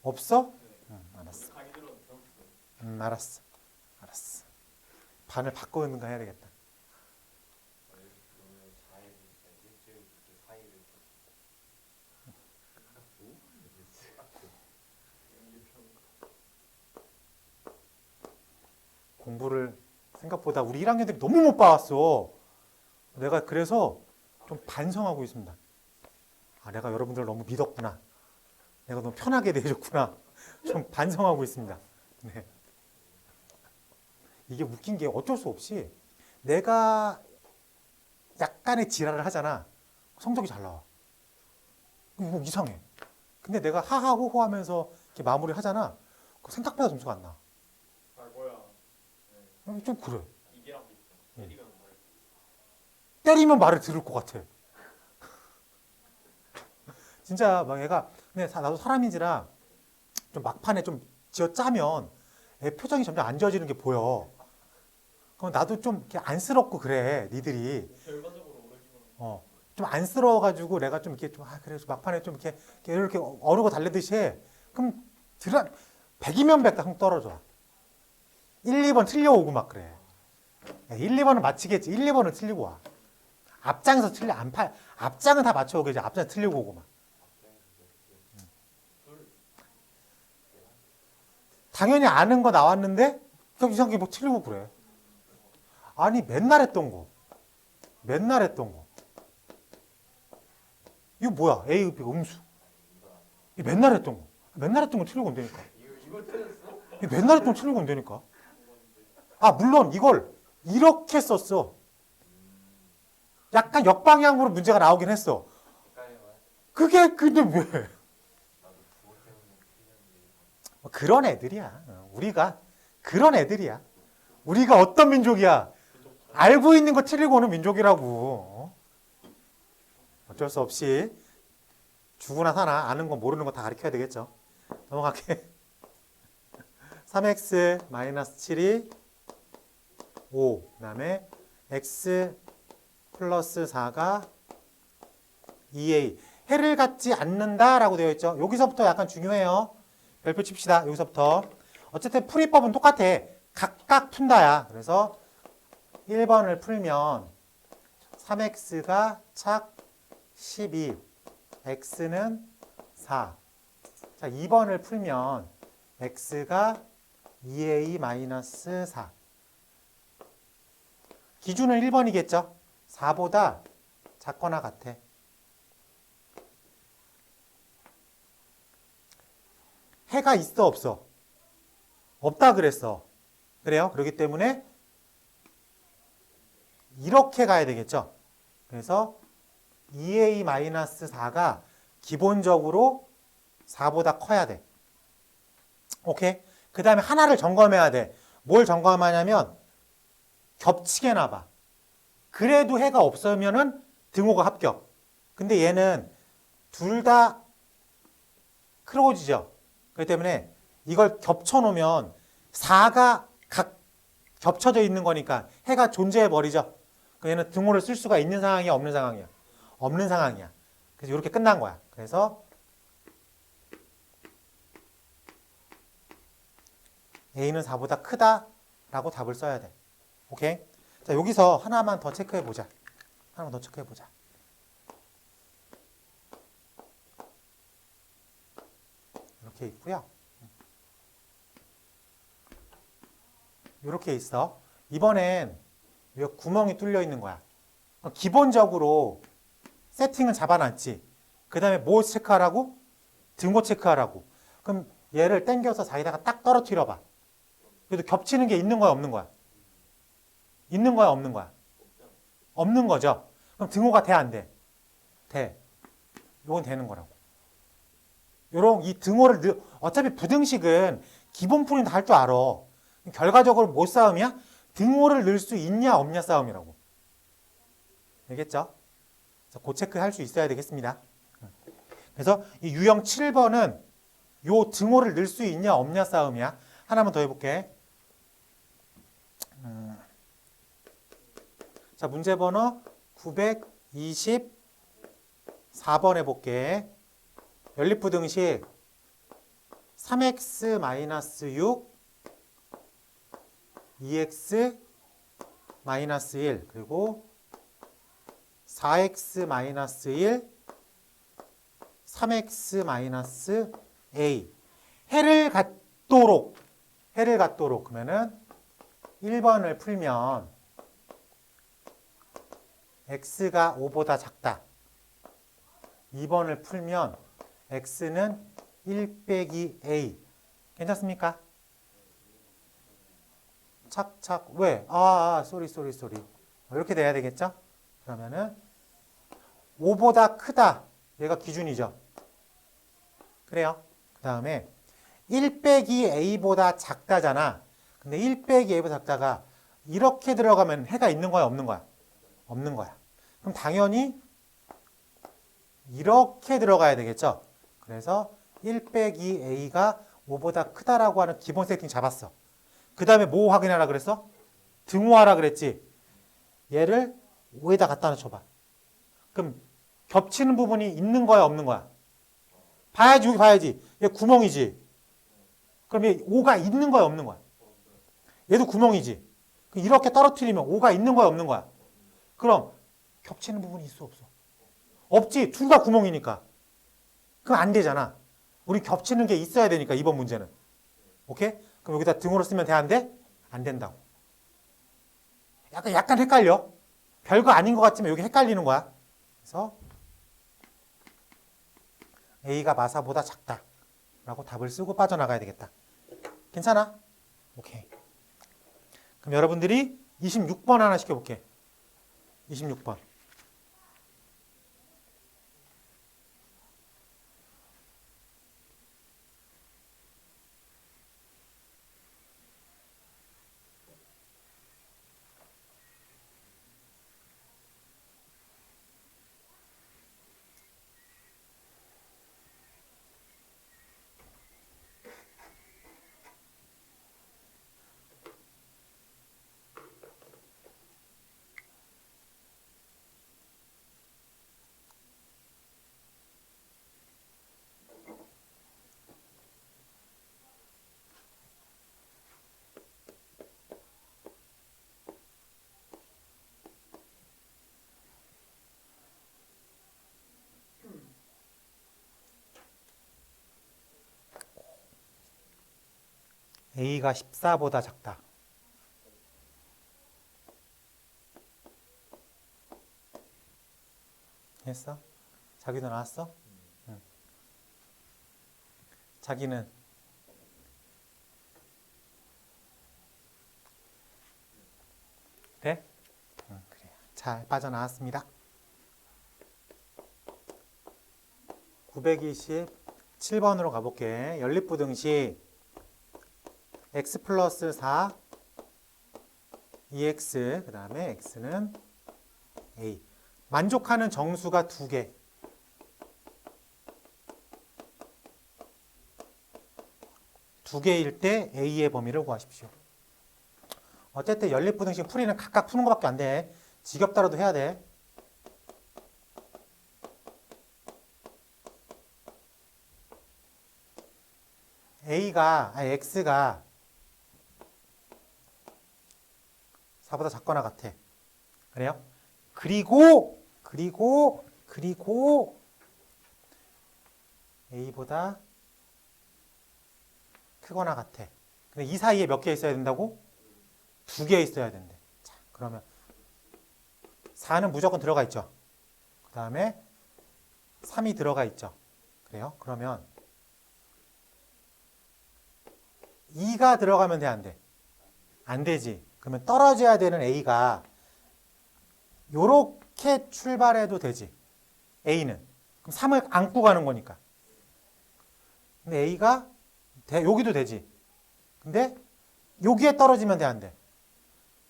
없어? 알았어. 알았어. 반을 바꾸는가 해야 되겠다. 공부를 생각보다 우리 1학년들이 너무 못 봐왔어. 내가 그래서 좀 반성하고 있습니다. 내가 여러분들을 너무 믿었구나. 내가 너무 편하게 대해줬구나. 좀 반성하고 있습니다. 네. 이게 웃긴 게 어쩔 수 없이 내가 약간의 지랄을 하잖아. 성적이 잘 나와. 뭐 이상해. 근데 내가 하하호호 하면서 이렇게 마무리 하잖아. 생각보다 점수가 안 나. 좀 그래. 때리면 말을 들을 것 같아. 진짜 막 얘가 근데 나도 사람인지라 좀 막판에 좀 지어 짜면 애 표정이 점점 안 좋아지는 게 보여. 그럼 나도 좀 이렇게 안쓰럽고 그래 니들이. 결과적으로 오르기만 좀 안쓰러워가지고 내가 좀 이렇게 좀 그래 막판에 좀 이렇게 어르고 달래듯이 해. 그럼 100이면 100 다 떨어져. 1, 2번 틀려오고 막 그래. 1, 2번은 맞히겠지. 1, 2번은 틀리고 와. 앞장에서 앞장은 다 맞춰오겠지. 앞장에서 틀리고 오고 막. 당연히 아는 거 나왔는데 그냥 이상하게 뭐 틀리고 그래. 아니 맨날 했던 거. 이거 뭐야? A, B, 음수. 이거 맨날 했던 거. 맨날 했던 거 틀리고 온다니까. 이거 틀렸어? 이거 맨날 했던 거 틀리고 온다니까. 아 물론 이걸 이렇게 썼어. 약간 역방향으로 문제가 나오긴 했어. 헷갈려. 그게 근데 왜? 나도 그거 때문에 틀렸는데. 그런 애들이야. 우리가 그런 애들이야. 우리가 어떤 민족이야? 알고 있는 거 틀리고 오는 민족이라고. 어쩔 수 없이 죽으나 사나 아는 거 모르는 거 다 가르쳐야 되겠죠. 넘어갈게. 3x 7이 5. 그 다음에 x 플러스 4가 2a. 해를 갖지 않는다라고 되어 있죠. 여기서부터 약간 중요해요. 별표 칩시다. 여기서부터. 어쨌든 풀이법은 똑같아. 각각 푼다야. 그래서 1번을 풀면 3x가 착 12, x는 4. 자, 2번을 풀면 x가 2a-4. 기준은 1번이겠죠? 4보다 작거나 같아. 해가 있어 없어? 없다 그랬어. 그래요? 그렇기 때문에 이렇게 가야 되겠죠? 그래서 2a-4가 기본적으로 4보다 커야 돼. 오케이? 그 다음에 하나를 점검해야 돼. 뭘 점검하냐면 겹치게 놔봐. 그래도 해가 없으면은 등호가 합격. 근데 얘는 둘 다 크로즈죠. 그렇기 때문에 이걸 겹쳐 놓으면 4가 각 겹쳐져 있는 거니까 해가 존재해 버리죠. 얘는 등호를 쓸 수가 있는 상황이야, 없는 상황이야? 없는 상황이야. 그래서 이렇게 끝난 거야. 그래서 A는 4보다 크다라고 답을 써야 돼. 오케이? 자, 여기서 하나만 더 체크해 보자. 하나만 더 체크해 보자. 이렇게 있고요. 이렇게 있어. 이번엔 여기 구멍이 뚫려 있는 거야. 기본적으로 세팅은 잡아놨지. 그 다음에 뭐 체크하라고? 등호 체크하라고. 그럼 얘를 당겨서 사이다가 딱 떨어뜨려 봐. 그래도 겹치는 게 있는 거야, 없는 거야? 있는 거야, 없는 거야? 없는 거죠. 그럼 등호가 돼, 안 돼? 돼. 이건 되는 거라고. 요런 이 등호를 어차피 부등식은 기본 풀이는 다 할 줄 알아. 결과적으로 뭐 싸움이야? 등호를 넣을 수 있냐 없냐 싸움이라고. 알겠죠? 그 체크 할 수 있어야 되겠습니다. 그래서 이 유형 7번은 요 등호를 넣을 수 있냐 없냐 싸움이야. 하나만 더 해볼게. 자, 문제 번호 924번 해볼게. 연립부등식 3x-6 2x-1 그리고 4x-1 3x-a 해를 갖도록 그러면은 1번을 풀면 x가 5보다 작다. 2번을 풀면 x는 1 빼기 a. 괜찮습니까? 착착. 왜? 쏘리. 이렇게 돼야 되겠죠? 그러면은 5보다 크다. 얘가 기준이죠. 그래요. 그 다음에 1 빼기 a보다 작다잖아. 근데 1 빼기 a보다 작다가 이렇게 들어가면 해가 있는 거야, 없는 거야? 없는 거야. 그럼 당연히 이렇게 들어가야 되겠죠. 그래서 1 빼기 a가 5보다 크다라고 하는 기본 세팅 잡았어. 그 다음에 뭐 확인하라 그랬어? 등호하라 그랬지. 얘를 5에다 갖다 놓쳐봐. 그럼 겹치는 부분이 있는 거야 없는 거야? 봐야지. 여기 봐야지. 얘 구멍이지. 그럼 얘 5가 있는 거야 없는 거야? 얘도 구멍이지. 이렇게 떨어뜨리면 5가 있는 거야 없는 거야? 그럼 겹치는 부분이 있어 없어? 없지. 둘 다 구멍이니까. 그럼 안 되잖아. 우리 겹치는 게 있어야 되니까 이번 문제는. 오케이? 그럼 여기다 등호로 쓰면 돼 안 돼? 안 된다고. 약간 헷갈려. 별거 아닌 것 같지만 여기 헷갈리는 거야. 그래서 A가 마사보다 작다 라고 답을 쓰고 빠져나가야 되겠다. 괜찮아? 오케이. 그럼 여러분들이 26번 하나 시켜볼게. 26번. A가 14보다 작다. 했어? 자기도 나왔어? 응. 자기는 돼? 응, 그래. 잘 빠져나왔습니다. 927번으로 가볼게. 연립부등식 x 플러스 4 2x 그 다음에 x는 a. 만족하는 정수가 두 개. 두 개일 때 a의 범위를 구하십시오. 어쨌든 연립부등식 풀이는 각각 푸는 것밖에 안 돼. 지겹더라도 해야 돼. x가 4보다 작거나 같아. 그래요? 그리고 a보다 크거나 같아. 근데 이 사이에 몇 개 있어야 된다고? 두 개 있어야 된대. 자, 그러면 4는 무조건 들어가 있죠. 그 다음에 3이 들어가 있죠. 그래요? 그러면 2가 들어가면 돼, 안 돼? 안 되지. 그러면 떨어져야 되는 A가 요렇게 출발해도 되지. A는. 그럼 3을 안고 가는 거니까. 근데 A가 여기도 되지. 근데 여기에 떨어지면 돼, 안 돼?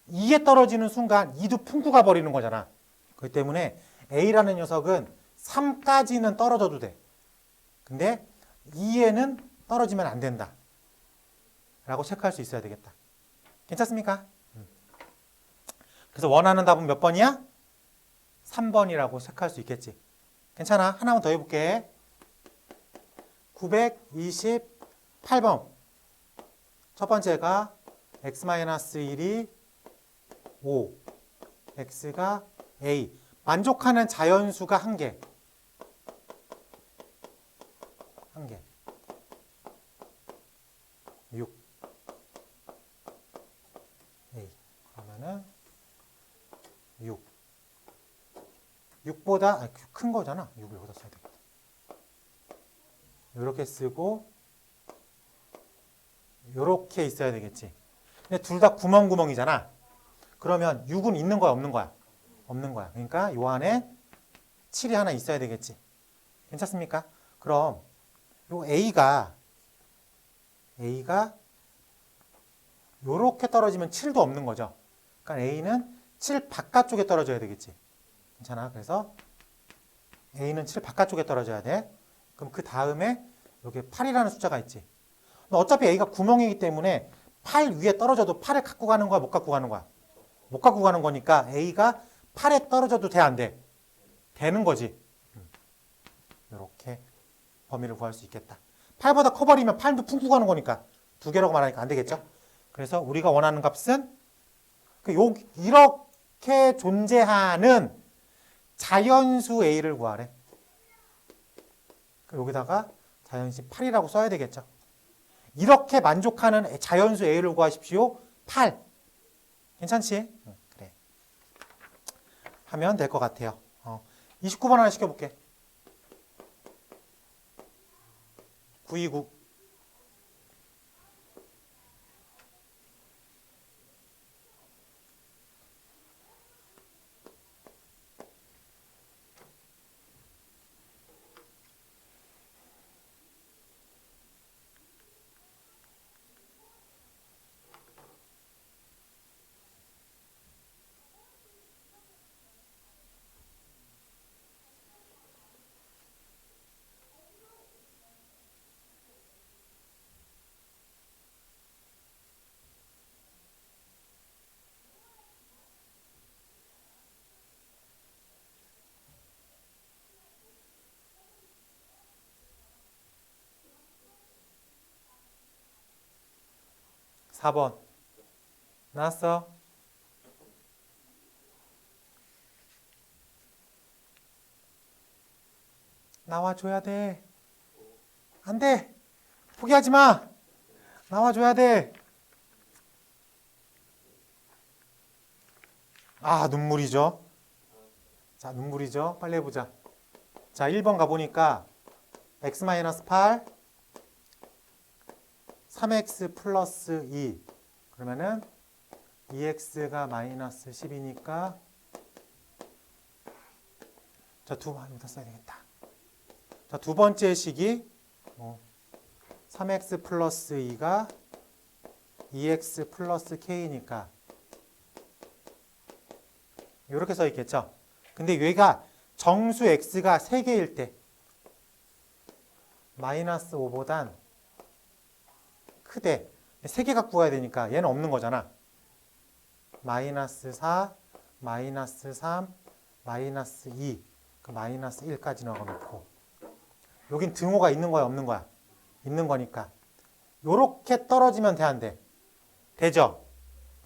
2에 떨어지는 순간 2도 품고 가버리는 거잖아. 그렇기 때문에 A라는 녀석은 3까지는 떨어져도 돼. 근데 2에는 떨어지면 안 된다. 라고 체크할 수 있어야 되겠다. 괜찮습니까? 그래서 원하는 답은 몇 번이야? 3번이라고 체크할 수 있겠지. 괜찮아. 하나만 더 해볼게. 928번. 첫 번째가 x-1이 5, x가 a. 만족하는 자연수가 1개. 1개. 6. a. 그러면은 6. 6보다 큰 거잖아. 6을 여기다 써야 되겠다. 이렇게 쓰고 이렇게 있어야 되겠지. 근데 둘 다 구멍이잖아. 그러면 6은 있는 거야, 없는 거야? 없는 거야. 그러니까 요 안에 7이 하나 있어야 되겠지. 괜찮습니까? 그럼 요 A가 요렇게 떨어지면 7도 없는 거죠. 그러니까 A는 7 바깥쪽에 떨어져야 되겠지. 괜찮아. 그래서 A는 7 바깥쪽에 떨어져야 돼. 그럼 그 다음에 여기 8이라는 숫자가 있지. 어차피 A가 구멍이기 때문에 8 위에 떨어져도 8을 갖고 가는 거야, 못 갖고 가는 거야? 못 갖고 가는 거니까 A가 8에 떨어져도 돼, 안 돼? 되는 거지. 이렇게 범위를 구할 수 있겠다. 8보다 커버리면 8도 쿵쿵 가는 거니까 두 개라고 말하니까 안 되겠죠? 그래서 우리가 원하는 값은 이렇게 존재하는 자연수 A를 구하래. 여기다가 자연수 8이라고 써야 되겠죠? 이렇게 만족하는 자연수 A를 구하십시오. 8. 괜찮지? 그래. 하면 될 것 같아요. 29번 하나 시켜볼게. 929. 사 번 나왔어? 나와줘야 돼. 안 돼. 포기하지 마. 나와줘야 돼. 아, 눈물이죠. 자, 눈물이죠. 빨리 해보자. 자, 1번 가보니까 x-8 3x 플러스 2 그러면은 2x가 마이너스 10이니까 자, 여기다 써야 되겠다. 자, 두 번째 식이 3x 플러스 2가 2x 플러스 k니까 이렇게 써 있겠죠. 근데 얘가 정수 x가 3개일 때 마이너스 5보단 크대. 3개 갖고 가야 되니까 얘는 없는 거잖아. 마이너스 4, 마이너스 3, 마이너스 2, 그 마이너스 1까지 넣어놓고 여긴 등호가 있는 거야, 없는 거야? 있는 거니까 요렇게 떨어지면 돼, 안 돼? 되죠?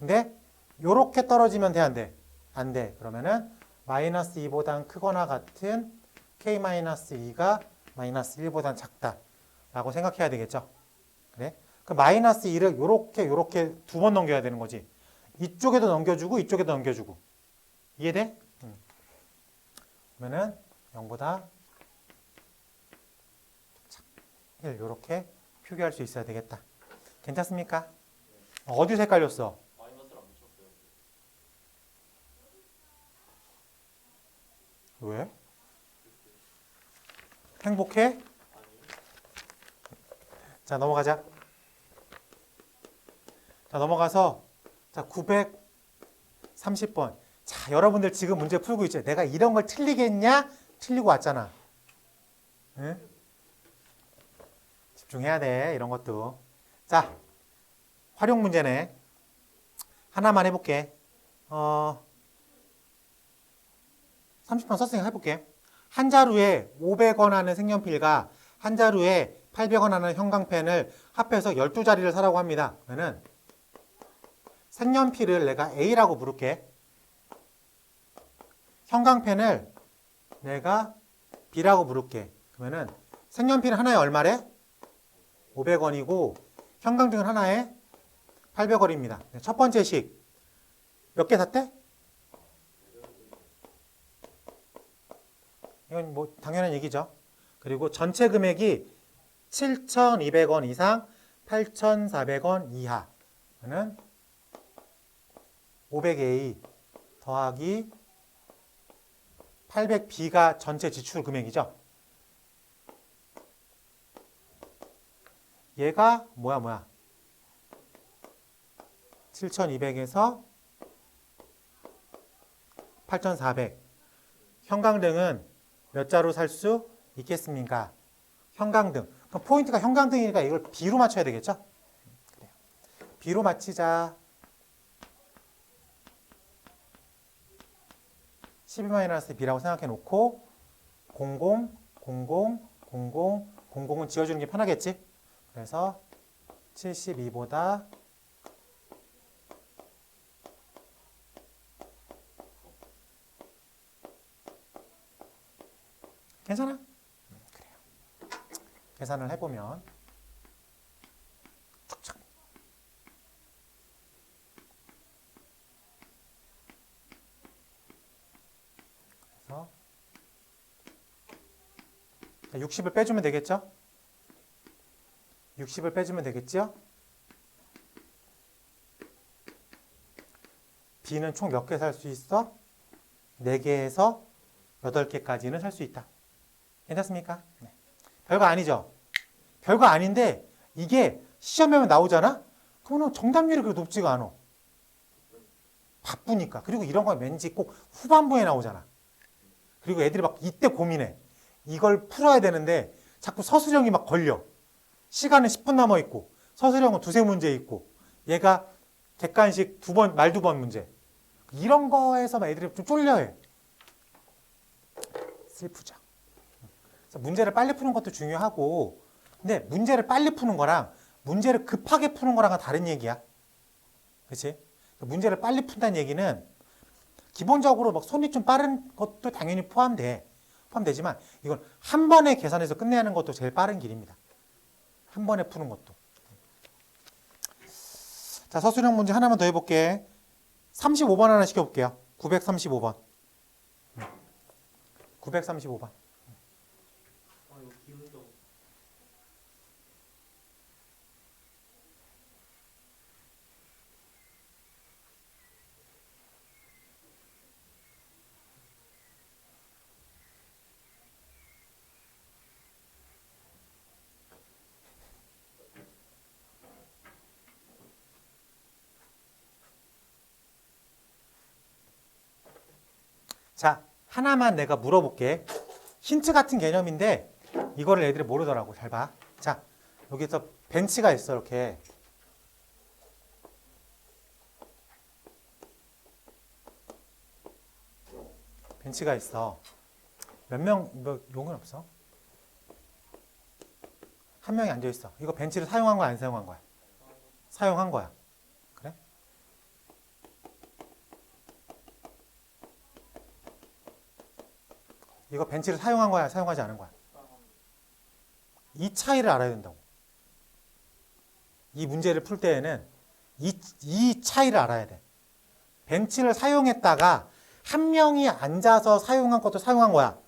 근데 요렇게 떨어지면 돼, 안 돼? 안 돼. 그러면은 마이너스 2보단 크거나 같은 k-2가 마이너스 1보단 작다 라고 생각해야 되겠죠? 그래? 그 마이너스 2를 요렇게 두 번 넘겨야 되는 거지. 이쪽에도 넘겨주고 이쪽에도 넘겨주고. 이해돼? 그러면은 0보다 1 요렇게 표기할 수 있어야 되겠다. 괜찮습니까? 어디서 헷갈렸어? 마이너스를 안 붙였어요. 왜? 행복해? 아니요. 자, 넘어가자. 자, 넘어가서 자, 930번. 자, 여러분들 지금 문제 풀고 있죠? 내가 이런 걸 틀리겠냐? 틀리고 왔잖아. 응? 집중해야 돼. 이런 것도. 자, 활용 문제네. 하나만 해볼게. 30번 썼으니까 해볼게. 한 자루에 500원 하는 색연필과 한 자루에 800원 하는 형광펜을 합해서 12자리를 사라고 합니다. 그러면 색연필을 내가 A라고 부를게. 형광펜을 내가 B라고 부를게. 그러면은 색연필 하나에 얼마래? 500원이고 형광등은 하나에 800원입니다. 첫 번째 식. 몇 개 샀대? 이건 뭐 당연한 얘기죠. 그리고 전체 금액이 7,200원 이상, 8,400원 이하. 그러면 500A 더하기 800B가 전체 지출 금액이죠. 얘가 뭐야? 7,200에서 8,400. 형광등은 몇 자로 살 수 있겠습니까? 형광등. 그럼 포인트가 형광등이니까 이걸 B로 맞춰야 되겠죠? 그래요. B로 맞히자. 12-B라고 생각해 놓고 00, 00, 00, 00은 지워주는 게 편하겠지? 그래서 72보다 괜찮아? 그래요. 계산을 해보면 툭툭. 그래서 60을 빼주면 되겠죠? 60을 빼주면 되겠죠? B는 총 몇 개 살 수 있어? 4개에서 8개까지는 살 수 있다. 괜찮습니까? 네. 별거 아니죠? 별거 아닌데 이게 시험에 나오잖아? 그러면 정답률이 그렇게 높지가 않아. 바쁘니까. 그리고 이런 건 왠지 꼭 후반부에 나오잖아. 그리고 애들이 막 이때 고민해. 이걸 풀어야 되는데 자꾸 서술형이 막 걸려. 시간은 10분 남아 있고 서술형은 두세 문제 있고 얘가 객관식 말 두 번 문제. 이런 거에서 애들이 좀 쫄려해. 슬프죠. 그래서 문제를 빨리 푸는 것도 중요하고 근데 문제를 빨리 푸는 거랑 문제를 급하게 푸는 거랑은 다른 얘기야. 그렇지? 문제를 빨리 푼다는 얘기는 기본적으로 막 손이 좀 빠른 것도 당연히 포함되지만 이건 한 번에 계산해서 끝내는 것도 제일 빠른 길입니다. 한 번에 푸는 것도. 자, 서술형 문제 하나만 더 해볼게. 35번 하나 시켜볼게요. 935번. 935번. 아 이거 기울도 자, 하나만 내가 물어볼게. 힌트 같은 개념인데 이거를 애들이 모르더라고. 잘 봐. 자, 여기서 벤치가 있어. 이렇게. 벤치가 있어. 몇 명, 뭐 용은 없어. 한 명이 앉아 있어. 이거 벤치를 사용한 거야, 안 사용한 거야? 사용한 거야. 그래? 이거 벤치를 사용한 거야, 사용하지 않은 거야? 이 차이를 알아야 된다고. 이 문제를 풀 때에는 이 차이를 알아야 돼. 벤치를 사용했다가 한 명이 앉아서 사용한 것도 사용한 거야.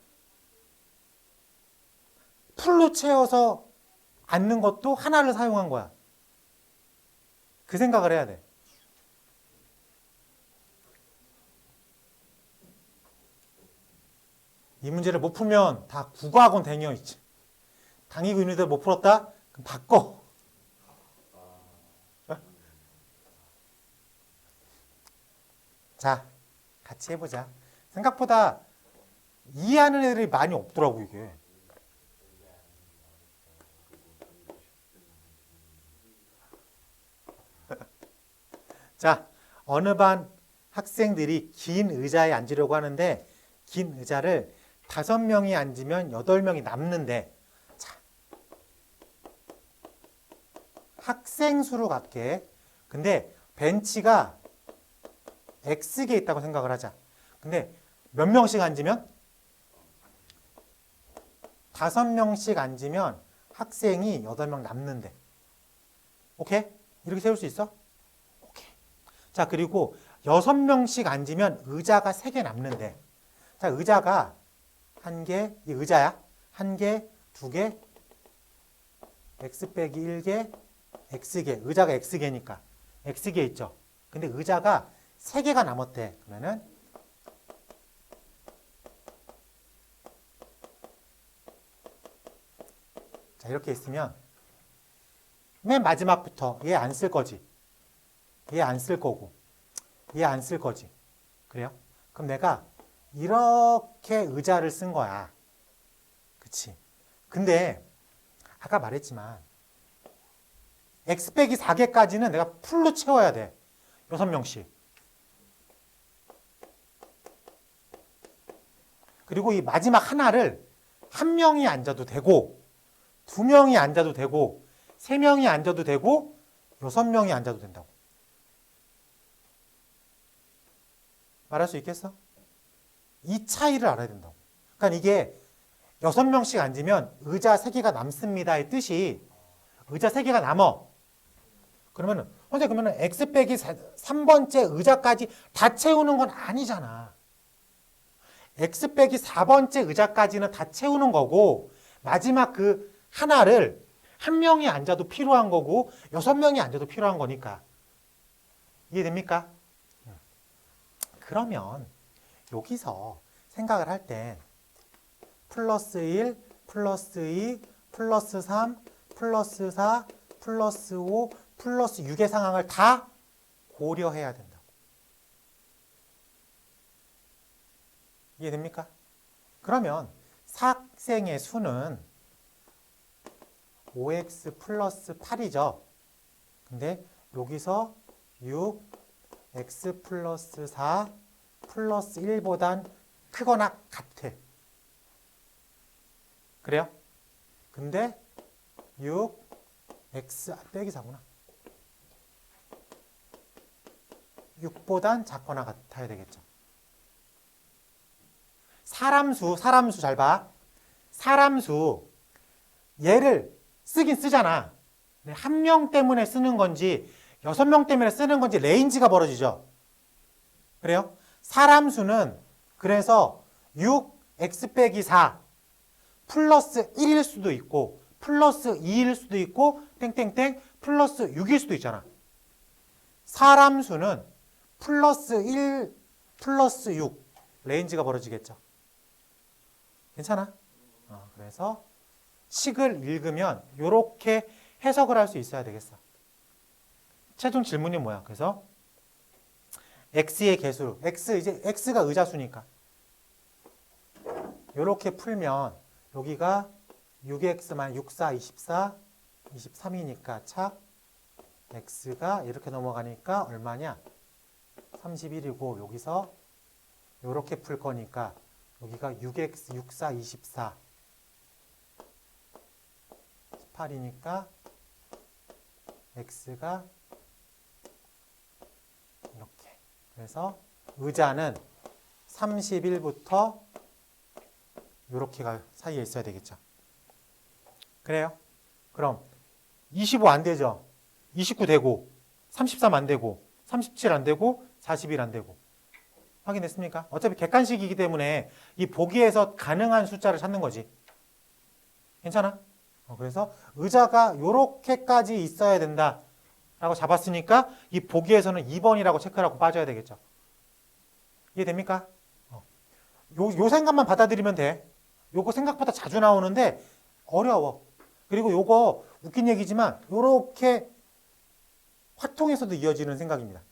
풀로 채워서 앉는 것도 하나를 사용한 거야. 그 생각을 해야 돼. 이 문제를 못 풀면 다 국어학원 댕여 있지. 당이고 있는데 못 풀었다? 그럼 바꿔. 자, 같이 해보자. 생각보다 이해하는 애들이 많이 없더라고, 이게. 자, 어느 반 학생들이 긴 의자에 앉으려고 하는데 긴 의자를 5명이 앉으면 8명이 남는데 자, 학생 수로 갈게. 근데 벤치가 X개 있다고 생각을 하자. 근데 몇 명씩 앉으면? 5명씩 앉으면 학생이 8명 남는데. 오케이? 이렇게 세울 수 있어? 오케이. 자, 그리고 6명씩 앉으면 의자가 3개 남는데. 자, 의자가 1개, 이 의자야. 1개, 2개, X 빼기 1개, X개. 의자가 X개니까. X개 있죠? 근데 의자가 3개가 남았대. 그러면은 자, 이렇게 있으면 맨 마지막부터 얘 안 쓸 거지. 얘 안 쓸 거고. 얘 안 쓸 거지. 그래요? 그럼 내가 이렇게 의자를 쓴 거야. 그치. 근데 아까 말했지만 x 빼기 4개까지는 내가 풀로 채워야 돼. 6명씩. 그리고 이 마지막 하나를 한 명이 앉아도 되고 2명이 앉아도 되고 3명이 앉아도 되고 6명이 앉아도 된다고. 말할 수 있겠어? 이 차이를 알아야 된다고. 그러니까 이게 6명씩 앉으면 의자 3개가 남습니다의 뜻이 의자 3개가 남어. 그러면은 선생님 그러면은 x 빼기 3번째 의자까지 다 채우는 건 아니잖아. x 빼기 4번째 의자까지는 다 채우는 거고 마지막 그 하나를 한 명이 앉아도 필요한 거고 6명이 앉아도 필요한 거니까. 이해됩니까? 그러면 여기서 생각을 할 땐 플러스 1, 플러스 2, 플러스 3, 플러스 4, 플러스 5, 플러스 6의 상황을 다 고려해야 된다고. 이해됩니까? 그러면 사각생의 수는 5x 플러스 8이죠. 근데 여기서 6, x 플러스 4 플러스 1보단 크거나 같아. 그래요? 근데 6, x 빼기 4구나. 6보단 작거나 같아야 되겠죠. 사람수 잘 봐. 사람수 얘를 쓰긴 쓰잖아. 한 명 때문에 쓰는 건지 6명 때문에 쓰는 건지 레인지가 벌어지죠. 그래요? 사람수는 그래서 6, x 빼기 4 플러스 1일 수도 있고 플러스 2일 수도 있고 땡땡땡 플러스 6일 수도 있잖아. 사람수는 플러스 1 플러스 6 레인지가 벌어지겠죠. 괜찮아? 그래서 식을 읽으면 이렇게 해석을 할 수 있어야 되겠어. 최종 질문이 뭐야? 그래서 x의 개수, 이제 x가 의자수니까 이렇게 풀면 여기가 6x만 6, 4, 24, 23이니까 차 x가 이렇게 넘어가니까 얼마냐? 31이고 여기서 이렇게 풀 거니까 여기가 6x, 6, 4, 24 18이니까 x가 이렇게. 그래서 의자는 31부터 이렇게가 사이에 있어야 되겠죠. 그래요? 그럼 25 안 되죠? 29 되고 33 안 되고 37 안 되고 41 안 되고. 확인됐습니까? 어차피 객관식이기 때문에 이 보기에서 가능한 숫자를 찾는 거지. 괜찮아? 그래서 의자가 이렇게까지 있어야 된다 라고 잡았으니까 이 보기에서는 2번이라고 체크를 하고 빠져야 되겠죠. 이해됩니까? 요 생각만 받아들이면 돼. 요거 생각보다 자주 나오는데 어려워. 그리고 요거 웃긴 얘기지만 요렇게 화통에서도 이어지는 생각입니다.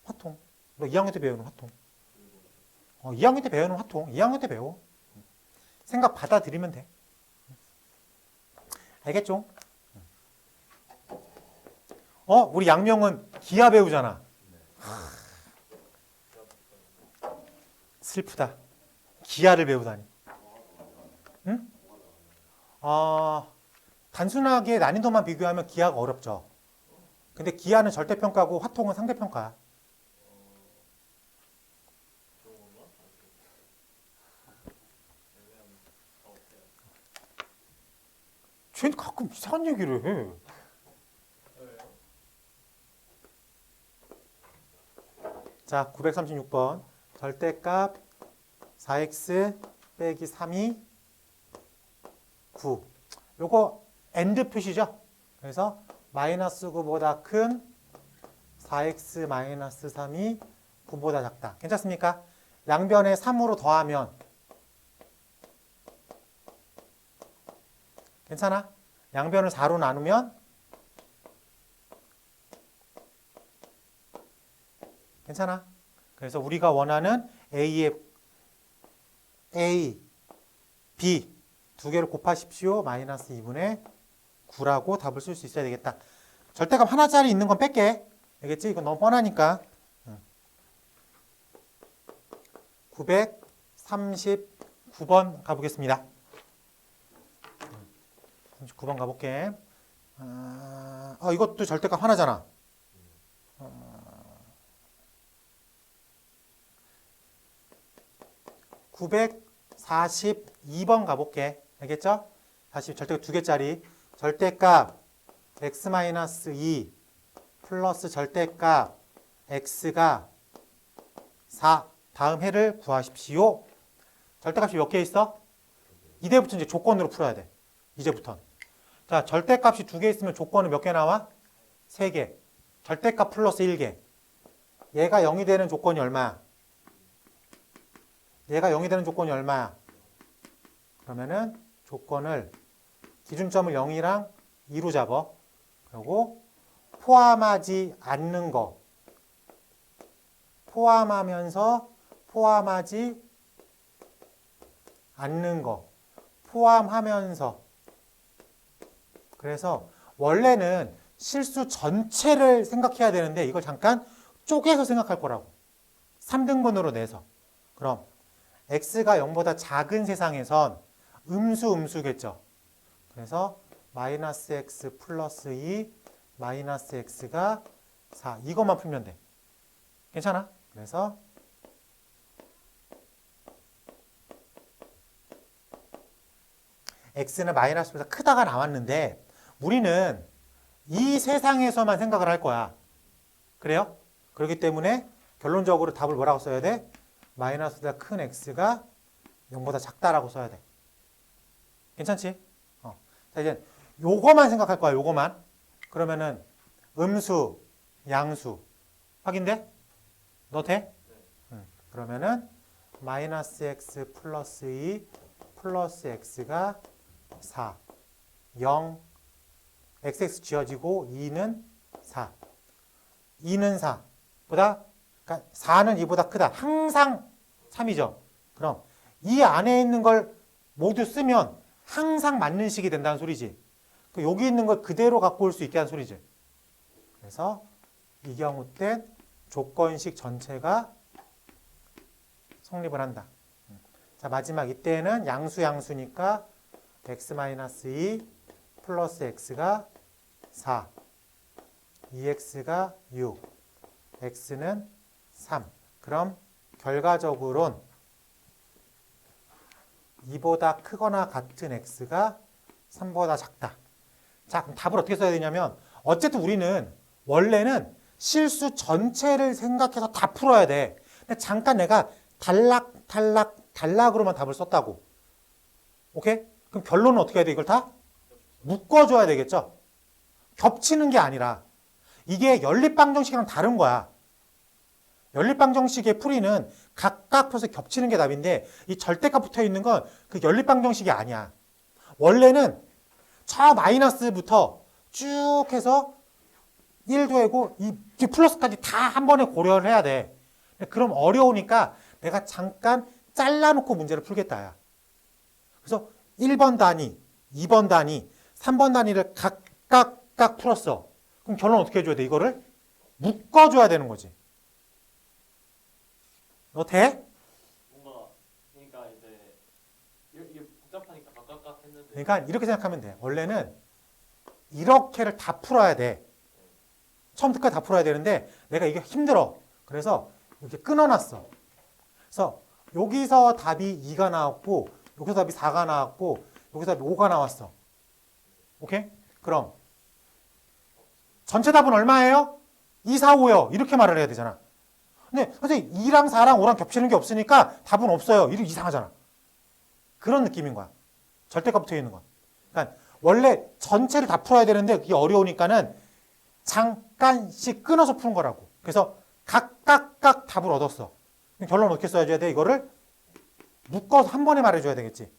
화통. 너 2학년 때 배우는 화통. 2학년 때 배우는 화통. 2학년 때 배워. 생각 받아들이면 돼. 알겠죠? 우리 양명은 기하 배우잖아. 슬프다. 기하를 배우다니. 응? 단순하게 난이도만 비교하면 기하가 어렵죠. 근데 기하는 절대평가고 화통은 상대평가야. 쟤는 가끔 이상한 얘기를 해. 자, 936번. 절대값 4x 빼기 3이 9. 요거 엔드 표시죠. 그래서 마이너스 9보다 큰 4x 마이너스 3이 9보다 작다. 괜찮습니까? 양변에 3으로 더하면 괜찮아? 양변을 4로 나누면 괜찮아? 그래서 우리가 원하는 A의 A B 두 개를 곱하십시오. 마이너스 2분의 9라고 답을 쓸 수 있어야 되겠다. 절대값 하나짜리 있는 건 뺄게. 알겠지? 이건 너무 뻔하니까. 939번 가보겠습니다. 39번 가볼게. 이것도 절대값 하나잖아. 942번 가볼게. 알겠죠? 다시 절대값 두 개짜리. 절대값 x-2 플러스 절대값 x가 4. 다음 해를 구하십시오. 절대값이 몇 개 있어? 이제부터 이제 조건으로 풀어야 돼. 이제부터. 자, 절대값이 두 개 있으면 조건은 몇 개 나와? 3개. 절대값 플러스 1개. 얘가 0이 되는 조건이 얼마야? 얘가 0이 되는 조건이 얼마야? 그러면은 조건을 기준점을 0이랑 2로 잡아. 그리고 포함하지 않는 거. 포함하면서 포함하지 않는 거. 포함하면서. 그래서 원래는 실수 전체를 생각해야 되는데 이걸 잠깐 쪼개서 생각할 거라고. 3등분으로 내서. 그럼 x가 0보다 작은 세상에선 음수겠죠. 그래서 마이너스 x 플러스 2 마이너스 x가 4. 이것만 풀면 돼. 괜찮아? 그래서 x는 마이너스보다 크다가 나왔는데 우리는 이 세상에서만 생각을 할 거야. 그래요? 그렇기 때문에 결론적으로 답을 뭐라고 써야 돼? 마이너스보다 큰 x가 0보다 작다라고 써야 돼. 괜찮지? 자, 이제 요거만 생각할 거야. 요거만. 그러면은 음수, 양수 확인돼? 너 돼? 그러면은 마이너스 x 플러스 2 플러스 x가 4 0 xx 지워지고 2는 4 2는 4보다 그러니까 4는 2보다 크다. 항상 3이죠. 그럼 이 안에 있는 걸 모두 쓰면 항상 맞는 식이 된다는 소리지. 여기 있는 걸 그대로 갖고 올 수 있게 하는 소리지. 그래서 이 경우 때 조건식 전체가 성립을 한다. 자, 마지막 이때는 양수니까 x-2 플러스 x가 4 2x가 6 x는 3. 그럼 결과적으로는 2보다 크거나 같은 x가 3보다 작다. 자, 그럼 답을 어떻게 써야 되냐면 어쨌든 우리는 원래는 실수 전체를 생각해서 다 풀어야 돼. 근데 잠깐 내가 단락으로만 답을 썼다고. 오케이? 그럼 결론은 어떻게 해야 돼? 이걸 다 묶어줘야 되겠죠? 겹치는 게 아니라 이게 연립방정식이랑 다른 거야. 연립방정식의 풀이는 각각 풀어서 겹치는 게 답인데 이 절대값 붙어 있는 건 그 연립방정식이 아니야. 원래는 저 마이너스부터 쭉 해서 1도 되고 이 플러스까지 다 한 번에 고려를 해야 돼. 그럼 어려우니까 내가 잠깐 잘라놓고 문제를 풀겠다야. 그래서 1번 단위, 2번 단위, 3번 단위를 각각 풀었어. 그럼 결론 어떻게 해줘야 돼? 이거를 묶어줘야 되는 거지. 너 돼? 뭔가 그러니까 이제 이게 복잡하니까 각각 했는데 그러니까 이렇게 생각하면 돼. 원래는 이렇게를 다 풀어야 돼. 처음부터 다 풀어야 되는데 내가 이게 힘들어. 그래서 이렇게 끊어놨어. 그래서 여기서 답이 2가 나왔고 여기서 답이 4가 나왔고 여기서 답이 5가 나왔어. 오케이? 그럼 전체 답은 얼마예요? 2, 4, 5요. 이렇게 말을 해야 되잖아. 근데 선생님 2랑 4랑 5랑 겹치는 게 없으니까 답은 없어요. 이거 이상하잖아. 그런 느낌인 거야. 절대값 붙어 있는 건. 그러니까 원래 전체를 다 풀어야 되는데 그게 어려우니까는 잠깐씩 끊어서 푸는 거라고. 그래서 각각 답을 얻었어. 결론 어떻게 써야 돼? 이거를 묶어서 한 번에 말해줘야 되겠지.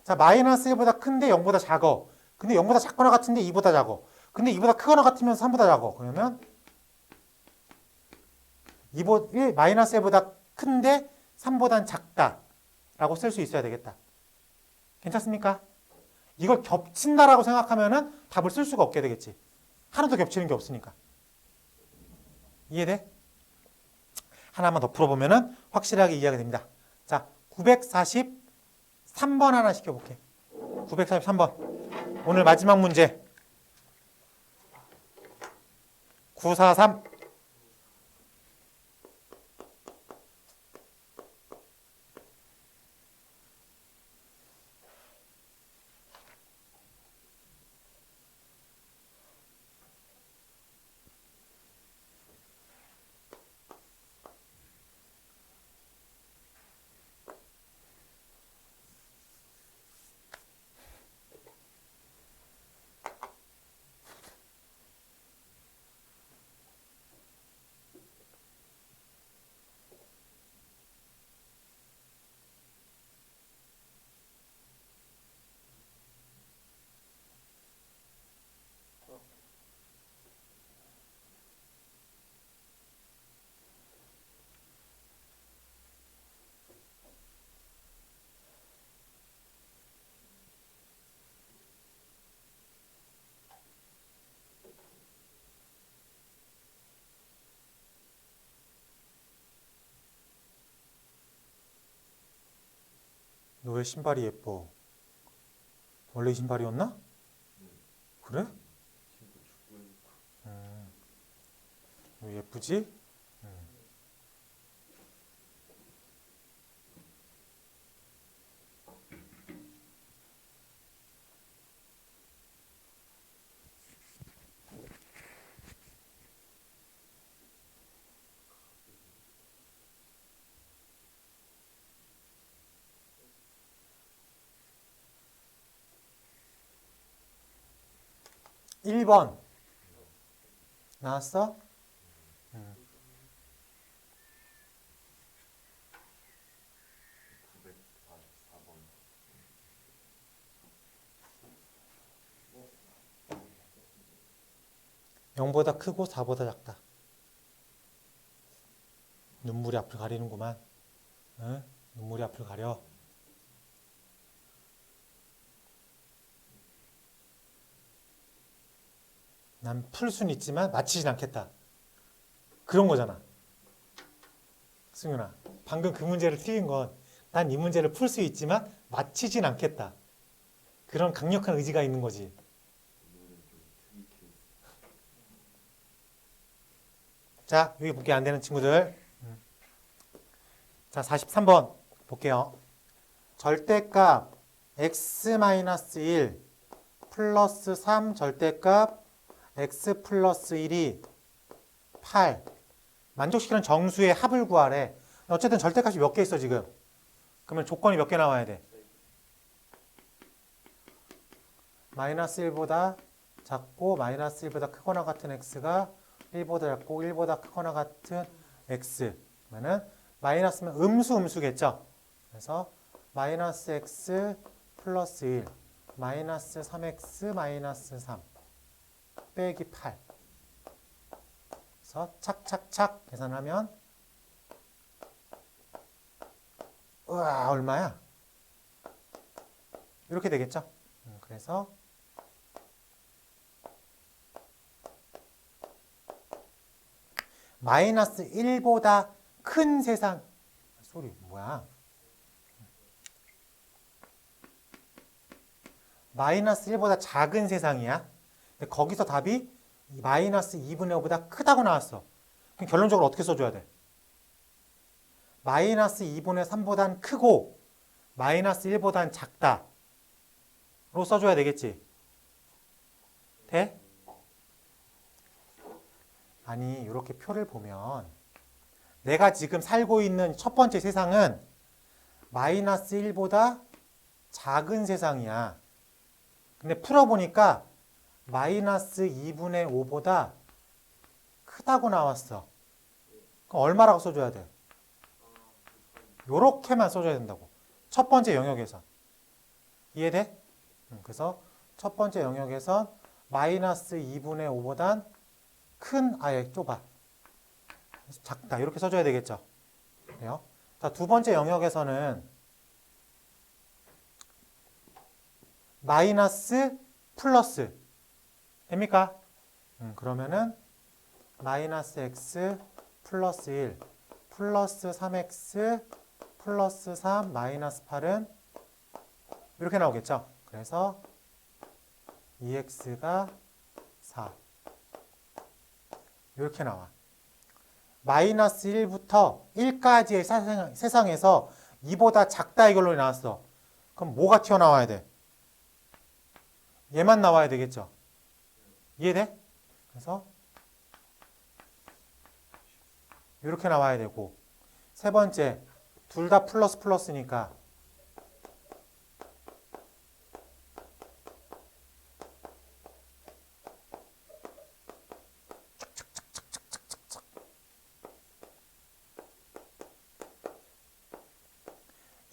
자, 마이너스 1보다 큰데 0보다 작어. 근데 0보다 작거나 같은데 2보다 작어. 근데 2보다 크거나 같으면서 3보다 작어. 그러면 마이너스 1보다 큰데 3보단 작다 라고 쓸 수 있어야 되겠다. 괜찮습니까? 이걸 겹친다라고 생각하면은 답을 쓸 수가 없게 되겠지. 하나도 겹치는 게 없으니까. 이해돼? 하나만 더 풀어보면은 확실하게 이해가 됩니다. 자, 943번 하나 시켜볼게. 943번. 오늘 마지막 문제. 943. 너 왜 신발이 예뻐? 원래 이 신발이었나? 그래? 친구 축구니까. 왜 예쁘지? 1번. 나왔어? 944번. 0보다 크고 4보다 작다. 눈물이 앞을 가리는구만. 응? 눈물이 앞을 가려. 난 풀 수는 있지만 맞히진 않겠다. 그런 거잖아. 승윤아, 방금 그 문제를 틀린 건 난 이 문제를 풀 수 있지만 맞히진 않겠다. 그런 강력한 의지가 있는 거지. 오늘은 좀 특이 케이스. 자, 여기 복귀 안 되는 친구들. 자, 43번 볼게요. 절대값 x-1 플러스 3 절대값 x 플러스 1이 8. 만족시키는 정수의 합을 구하래. 어쨌든 절대값이 몇 개 있어 지금. 그러면 조건이 몇 개 나와야 돼? 마이너스 1보다 작고 마이너스 1보다 크거나 같은 x가 1보다 작고 1보다 크거나 같은 x. 그러면은 마이너스면 음수겠죠. 그래서 마이너스 x 플러스 1 마이너스 3x 마이너스 3 빼기 8. 그래서 착착착 계산하면 우와 얼마야? 이렇게 되겠죠. 그래서 마이너스 1보다 큰 세상 소리 뭐야? 마이너스 1보다 작은 세상이야. 근데 거기서 답이 마이너스 2분의 5보다 크다고 나왔어. 그럼 결론적으로 어떻게 써줘야 돼? 마이너스 2분의 3보단 크고 마이너스 1보단 작다로 써줘야 되겠지. 돼? 아니 이렇게 표를 보면 내가 지금 살고 있는 첫 번째 세상은 마이너스 1보다 작은 세상이야. 근데 풀어보니까 마이너스 2분의 5보다 크다고 나왔어. 그럼 얼마라고 써줘야 돼? 요렇게만 써줘야 된다고. 첫 번째 영역에선. 이해돼? 그래서 첫 번째 영역에선 마이너스 2분의 5보단 큰, 아예 좁아. 작다. 이렇게 써줘야 되겠죠. 그래요? 자, 두 번째 영역에서는 마이너스 플러스 됩니까? 그러면은 마이너스 x 플러스 1 플러스 3x 플러스 3 마이너스 8은 이렇게 나오겠죠? 그래서 2x가 4 이렇게 나와. 마이너스 1부터 1까지의 세상에서 2보다 작다의 결론이 나왔어. 그럼 뭐가 튀어나와야 돼? 얘만 나와야 되겠죠? 이해돼? 그래서 이렇게 나와야 되고, 세 번째 둘 다 플러스 플러스니까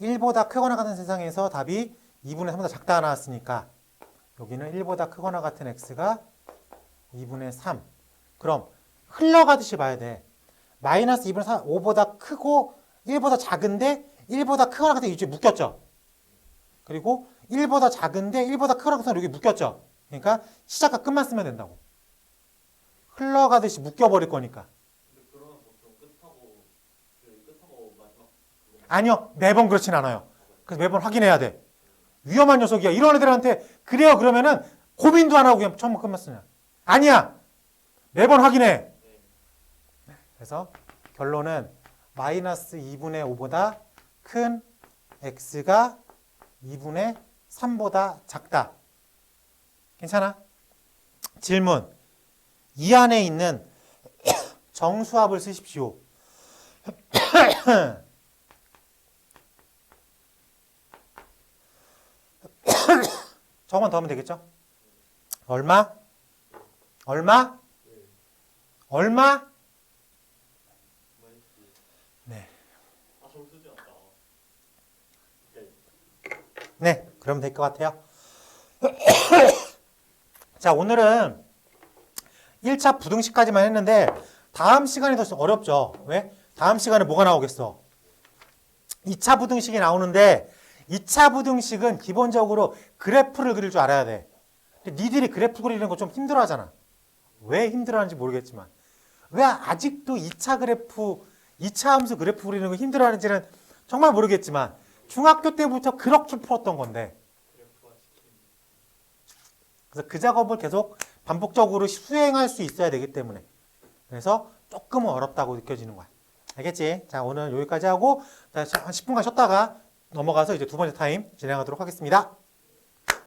(1보다) 크거나 같은 세상에서 답이 2분의 3보다 작다가 나왔으니까 여기는 1보다 크거나 같은 x가 2분의 3. 그럼 흘러가듯이 봐야 돼. 마이너스 2분의 3, 5보다 크고 1보다 작은데 1보다 크거나 같은 게 이쪽에 묶였죠. 그리고 1보다 작은데 1보다 크거나 같은 게 여기 묶였죠. 그러니까 시작과 끝만 쓰면 된다고. 흘러가듯이 묶여버릴 거니까. 근데 그러면 보통 끝하고 마지막 그거 아니요. 매번 그렇진 않아요. 그래서 매번 확인해야 돼. 위험한 녀석이야. 이런 애들한테 그래요 그러면은 고민도 안 하고 그냥 처음부터 끝만 쓰냐. 아니야. 매번 확인해. 그래서 결론은 마이너스 2분의 5보다 큰 x가 2분의 3보다 작다. 괜찮아? 질문. 이 안에 있는 정수합을 쓰십시오. 저건 더 하면 되겠죠? 얼마? 얼마? 얼마? 네. 저거 쓰지 않다. 네, 그러면 될 것 같아요. 자, 오늘은 1차 부등식까지만 했는데 다음 시간이 더 어렵죠. 왜? 다음 시간에 뭐가 나오겠어? 2차 부등식이 나오는데 2차 부등식은 기본적으로 그래프를 그릴 줄 알아야 돼. 근데 니들이 그래프 그리는 거 좀 힘들어 하잖아. 왜 힘들어하는지 모르겠지만 왜 아직도 2차 그래프, 2차 함수 그래프 그리는 거 힘들어하는지는 정말 모르겠지만 중학교 때부터 그렇게 풀었던 건데 그래서 그 작업을 계속 반복적으로 수행할 수 있어야 되기 때문에 그래서 조금은 어렵다고 느껴지는 거야. 알겠지? 자, 오늘 여기까지 하고 한 10분간 쉬었다가 넘어가서 이제 두 번째 타임 진행하도록 하겠습니다.